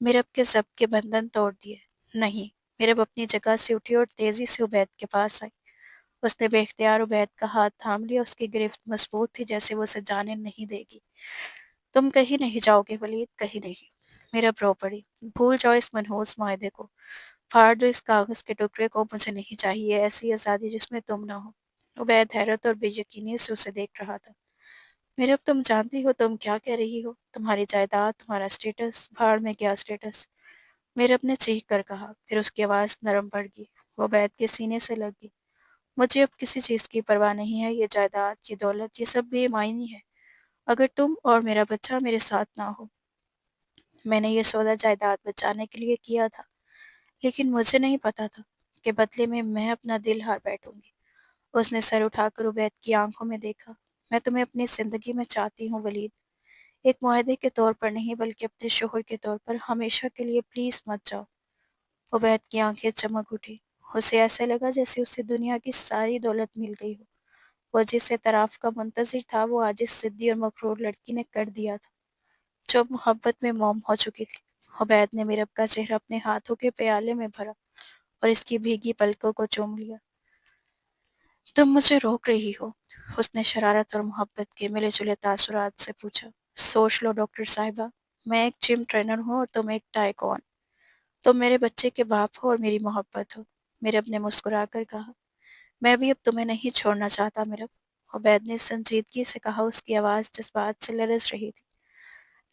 میرب کے ضبط کے بندھن توڑ دیے۔ نہیں، میرب اپنی جگہ سے اٹھی اور تیزی سے عبید کے پاس آئی۔ اس نے بے اختیار عبید کا ہاتھ تھام لیا۔ اس کی گرفت مضبوط تھی، جیسے وہ اسے جانے نہیں دے گی۔ تم کہیں نہیں جاؤ گے ولید، کہیں نہیں۔ میرب رو پڑی۔ بھول جاؤ اس منحوس معاہدے کو، پھاڑ دو اس کاغذ کے ٹکڑے کو، مجھے نہیں چاہیے ایسی آزادی جس میں تم نہ ہو۔ عبید حیرت اور بے یقینی سے اسے دیکھ رہا تھا۔ میرب تم جانتی ہو تم کیا کہہ رہی ہو؟ تمہاری جائیداد، تمہارا اسٹیٹس، بھاڑ میں کیا اسٹیٹس؟ میرب نے چیخ کر کہا، پھر اس کی آواز نرم پڑ گئی۔ وہ عبید کے سینے سے لگ گئی۔ مجھے اب کسی چیز کی پرواہ نہیں ہے، یہ جائیداد، یہ دولت، یہ سب بے معنی ہے اگر تم اور میرا بچہ میرے ساتھ نہ ہو۔ میں نے یہ سودا جائیداد بچانے کے لیے کیا تھا، لیکن مجھے نہیں پتا تھا کہ بدلے میں اپنا دل ہار بیٹھوں گی۔ اس نے سر اٹھا کر عبید کی آنکھوں میں دیکھا۔ میں تمہیں اپنی زندگی میں چاہتی ہوں ولید، ایک معاہدے کے طور پر نہیں بلکہ اپنے شوہر کے طور پر، ہمیشہ کے لیے، پلیز مت جاؤ۔ عبید کی آنکھیں چمک اٹھی۔ اسے ایسے لگا جیسے اسے دنیا کی ساری دولت مل گئی ہو۔ وہ جس اعتراف کا منتظر تھا وہ آج اس ضدی اور مغرور لڑکی نے کر دیا تھا، جو محبت میں موم ہو چکی تھی۔ عبید نے میرب کا چہرہ اپنے ہاتھوں کے پیالے میں بھرا اور اس کی بھیگی پلکوں کو چوم لیا۔ تم مجھے روک رہی ہو؟ اس نے شرارت اور محبت کے ملے جلے تاثرات سے پوچھا۔ سوچ لو ڈاکٹر صاحبہ، میں ایک جم ٹرینر ہوں اور تم ایک ٹائکون۔ تم میرے بچے کے باپ ہو اور میری محبت ہو۔ میرب نے مسکرا کر کہا، میں بھی اب تمہیں نہیں چھوڑنا چاہتا میرب۔ عبید نے سنجیدگی سے کہا، اس کی آواز جذبات سے لرز رہی تھی۔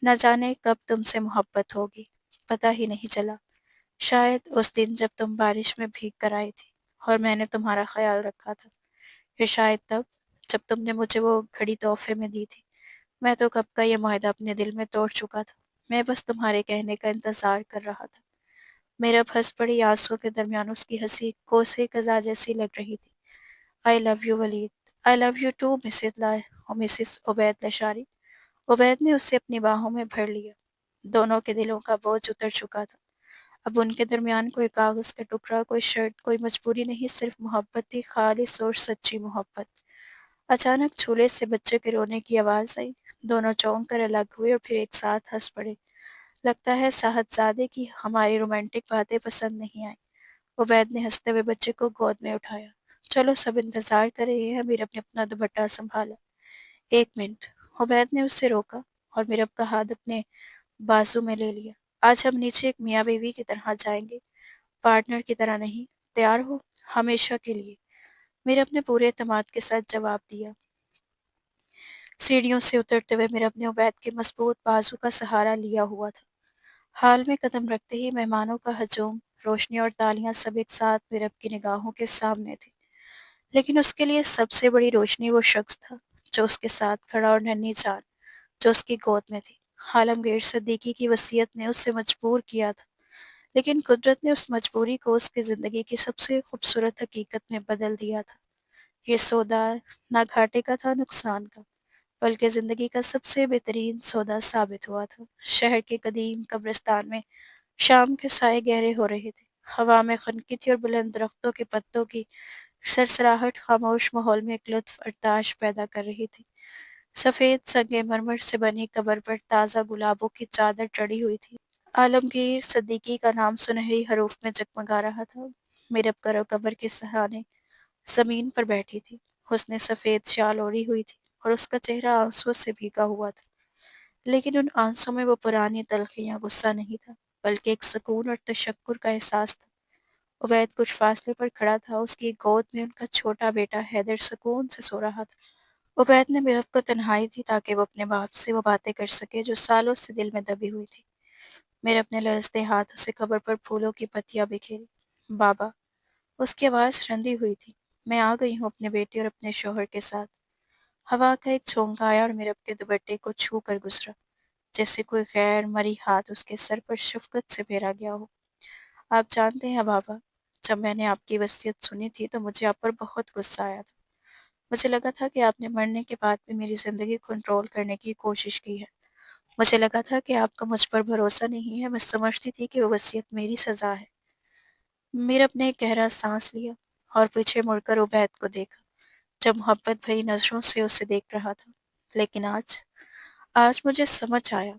نہ جانے کب تم سے محبت ہوگی، پتہ ہی نہیں چلا۔ شاید اس دن جب تم بارش میں بھیگ کر آئی تھی اور میں نے تمہارا خیال رکھا تھا، یا شاید تب جب تم نے مجھے وہ گھڑی تحفے میں دی تھی۔ میں تو کب کا یہ معاہدہ اپنے دل میں توڑ چکا تھا، میں بس تمہارے کہنے کا انتظار کر رہا تھا۔ میرا پھنس پڑی آنسوں کے درمیان اس کی ہنسی کوسے قزا جیسی لگ رہی تھی۔ I love you Walid, I love you too Mrs Ubaid Lashari. Ubaid نے اسے اپنی باہوں میں بھر لیا۔ دونوں کے دلوں کا بوجھ اتر چکا تھا۔ اب ان کے درمیان کوئی کاغذ کا ٹکڑا، کوئی شرط، کوئی مجبوری نہیں، صرف محبت تھی، خالص اور سچی محبت۔ اچانک چولہے سے بچے کے رونے کی آواز آئی۔ دونوں چونک کر الگ ہوئے اور پھر ایک ساتھ ہنس پڑے۔ لگتا ہے صاحبزادے کی ہماری رومانٹک باتیں پسند نہیں آئیں۔ عبید نے ہنستے ہوئے بچے کو گود میں اٹھایا۔ چلو سب انتظار کر رہے ہیں، میرب نے اپنا دوپٹہ سنبھالا۔ ایک منٹ، عبید نے اسے روکا اور میرب کا ہاتھ اپنے بازو میں لے لیا۔ آج ہم نیچے ایک میاں بیوی کی طرح جائیں گے، پارٹنر کی طرح نہیں۔ تیار ہو؟ ہمیشہ کے لیے، میرب نے پورے اعتماد کے ساتھ جواب دیا۔ سیڑھیوں سے اترتے ہوئے میرب نے عبید کے مضبوط بازو کا سہارا لیا ہوا تھا۔ حال میں قدم رکھتے ہی مہمانوں کا ہجوم، روشنی اور تالیاں سب ایک ساتھ میرب کی نگاہوں کے سامنے تھے، لیکن اس کے لیے سب سے بڑی روشنی وہ شخص تھا جو اس کے ساتھ کھڑا، اور ننھی جان جو اس کی گود میں تھی۔ عالمگیر صدیقی کی وصیت نے اسے مجبور کیا تھا، لیکن قدرت نے اس مجبوری کو اس کی زندگی کی سب سے خوبصورت حقیقت میں بدل دیا تھا۔ یہ سودا نہ گھاٹے کا تھا، نقصان کا، بلکہ زندگی کا سب سے بہترین سودا ثابت ہوا تھا۔ شہر کے قدیم قبرستان میں شام کے سائے گہرے ہو رہے تھے، ہوا میں خنکی تھی اور بلند درختوں کے پتوں کی سرسراہٹ خاموش ماحول میں ایک لطف ارداش پیدا کر رہی تھی۔ سفید سنگ مرمر سے بنی قبر پر تازہ گلابوں کی چادر چڑھی ہوئی تھی۔ عالمگیر صدیقی کا نام سنہری حروف میں جگمگا رہا تھا۔ میرب کرو قبر کے سہرانے زمین پر بیٹھی تھی۔ اس نے سفید شال اوڑھی ہوئی تھی اور اس کا چہرہ آنسوں سے بھیگا ہوا تھا، لیکن ان آنسوں میں وہ پرانی تلخی یا غصہ نہیں تھا، بلکہ ایک سکون اور تشکر کا احساس تھا۔ عبید کچھ فاصلے پر کھڑا تھا، اس کی گود میں ان کا چھوٹا بیٹا حیدر سکون سے سو رہا تھا۔ عبید نے میرب کو تنہائی دی تاکہ وہ اپنے باپ سے وہ باتیں کر سکے جو سالوں سے دل میں دبی ہوئی تھی۔ میرب نے لرزتے ہاتھوں سے قبر پر پھولوں کی پتیاں بکھیری۔ بابا، اس کی آواز رندی ہوئی تھی، میں آ گئی ہوں اپنے بیٹے اور اپنے شوہر کے ساتھ۔ ہوا کا ایک جھونکا آیا اور میرب کے دوپٹے کو چھو کر گزرا، جیسے کوئی غیر مری ہاتھ اس کے سر پر شفقت سے پھیرا گیا ہو۔ آپ جانتے ہیں بابا، جب میں نے آپ کی وصیت سنی تھی تو مجھے آپ پر بہت غصہ آیا تھا۔ مجھے لگا تھا کہ آپ نے مرنے کے بعد بھی میری زندگی کنٹرول کرنے کی کوشش کی ہے۔ مجھے لگا تھا کہ آپ کا مجھ پر بھروسہ نہیں ہے، میں سمجھتی تھی کہ وہ وصیت میری سزا ہے۔ میرب نے ایک گہرا سانس لیا اور پیچھے مڑ کر عبید کو دیکھا، جب محبت بھری نظروں سے اسے دیکھ رہا تھا۔ لیکن آج مجھے سمجھ آیا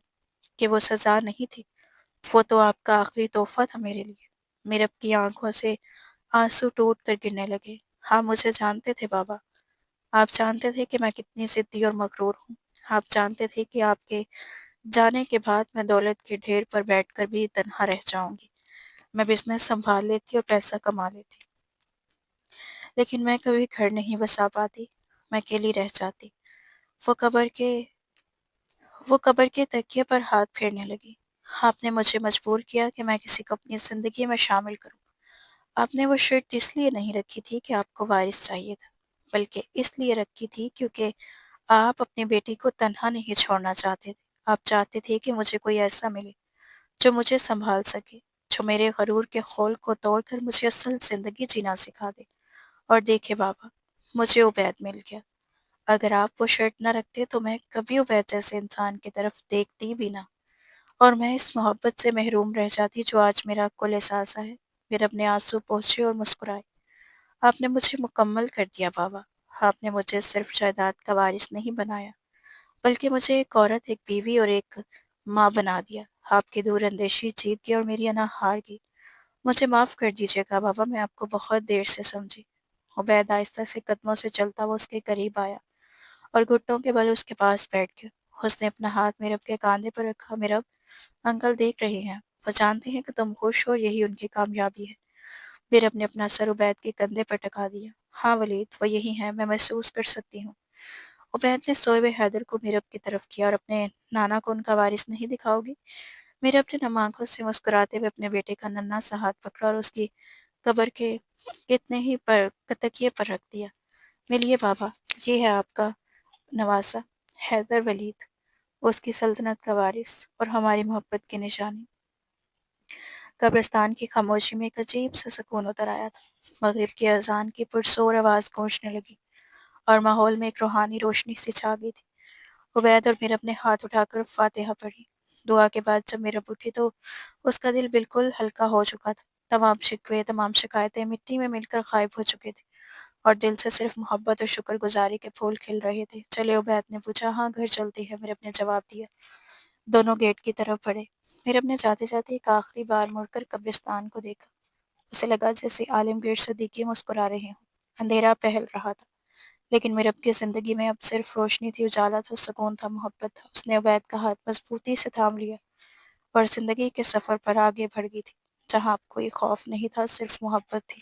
کہ وہ سزا نہیں تھی، وہ تو آپ کا آخری تحفہ تھا میرے لیے۔ میرب کی آنکھوں سے آنسو ٹوٹ کر گرنے لگے۔ آپ مجھے جانتے تھے بابا، آپ جانتے تھے کہ میں کتنی ضدی اور مغرور ہوں۔ آپ جانتے تھے کہ آپ کے جانے کے بعد میں دولت کے ڈھیر پر بیٹھ کر بھی تنہا رہ جاؤں گی۔ میں بزنس سنبھال لیتی اور پیسہ کما لیتی، لیکن میں کبھی گھر نہیں بسا پاتی، میں اکیلی رہ جاتی۔ وہ قبر کے وہ قبر کے تکیے پر ہاتھ پھیرنے لگی۔ آپ نے مجھے مجبور کیا کہ میں کسی کو اپنی زندگی میں شامل کروں۔ آپ نے وہ شرط اس لیے نہیں رکھی تھی کہ آپ کو وارث چاہیے تھا، بلکہ اس لیے رکھی تھی کیونکہ آپ اپنی بیٹی کو تنہا نہیں چھوڑنا چاہتے تھے۔ آپ چاہتے تھے کہ مجھے کوئی ایسا ملے جو مجھے سنبھال سکے، جو میرے غرور کے خول کو توڑ کر مجھے اصل زندگی جینا سکھا دے۔ اور دیکھے بابا، مجھے عبید مل گیا۔ اگر آپ وہ شرط نہ رکھتے تو میں کبھی عبید جیسے انسان کی طرف دیکھتی بھی نہ، اور میں اس محبت سے محروم رہ جاتی جو آج میرا کل احساسہ ہے۔ میرے اپنے آنسو پوچھے اور مسکرائے۔ آپ نے مجھے مکمل کر دیا بابا، آپ نے مجھے صرف جائیداد کا وارث نہیں بنایا، بلکہ مجھے ایک عورت، ایک بیوی اور ایک ماں بنا دیا۔ آپ کی دور اندیشی جیت گئی اور میری انا ہار گئی۔ مجھے معاف کر دیجیے گا بابا، میں آپ کو بہت دیر سے سمجھی۔ عبید آہستہ سے قدموں سے چلتا ہوا اس کے قریب آیا اور گھٹنوں کے بل اس کے پاس بیٹھ گیا۔ اس نے اپنا ہاتھ میرب کے کاندھے پر رکھا۔ میرب، انکل دیکھ رہے ہیں، وہ جانتے ہیں کہ تم خوش ہو، یہی ان کی کامیابی ہے۔ میرب نے اپنا سر عبید کے کندھے پر ٹکا دیا۔ ہاں ولید، وہ یہی ہیں، میں محسوس کر سکتی ہوں۔ عبید نے سوئے ہوئے حیدر کو میرب کی طرف کیا، اور اپنے نانا کو ان کا وارث نہیں دکھاؤ گی؟ میرب نے نم آنکھوں سے مسکراتے ہوئے اپنے بیٹے کا ننھا سا ہاتھ پکڑا اور اس کی قبر کے اتنے ہی پر تکیے پر رکھ دیا۔ ملیے بابا، یہ ہے آپ کا نواسا حیدر ولید، اس کی سلطنت کا وارث اور ہماری محبت کی نشانی۔ قبرستان کی خاموشی میں ایک عجیب سا سکون اتر آیا تھا۔ مغرب کی اذان کی پرزور آواز گونجنے لگی اور ماحول میں ایک روحانی روشنی سی چھا گئی تھی۔ عبید اور میرب نے ہاتھ اٹھا کر فاتحہ پڑھی۔ دعا کے بعد جب میرا اب اٹھی تو اس کا دل بالکل ہلکا ہو چکا تھا۔ تمام شکوے، تمام شکایتیں مٹی میں مل کر غائب ہو چکے تھے اور دل سے صرف محبت اور شکر گزاری کے پھول کھل رہے تھے۔ چلے؟ عبید نے پوچھا۔ ہاں، گھر چلتی ہے، میرے نے جواب دیا۔ دونوں گیٹ کی طرف بڑھے۔ میرے نے جاتے جاتے ایک آخری بار مڑ کر قبرستان کو دیکھا۔ اسے لگا جیسے عالمگیر صدیقی مسکرا رہے ہوں۔ اندھیرا پھیل رہا تھا، لیکن میرے اب کی زندگی میں اب صرف روشنی تھی، اجالا تھا، سکون تھا، محبت تھا۔ اس نے عبید کا ہاتھ مضبوطی سے تھام لیا اور زندگی کے سفر پر آگے بڑھ گئی تھی، جہاں اب کوئی خوف نہیں تھا، صرف محبت تھی۔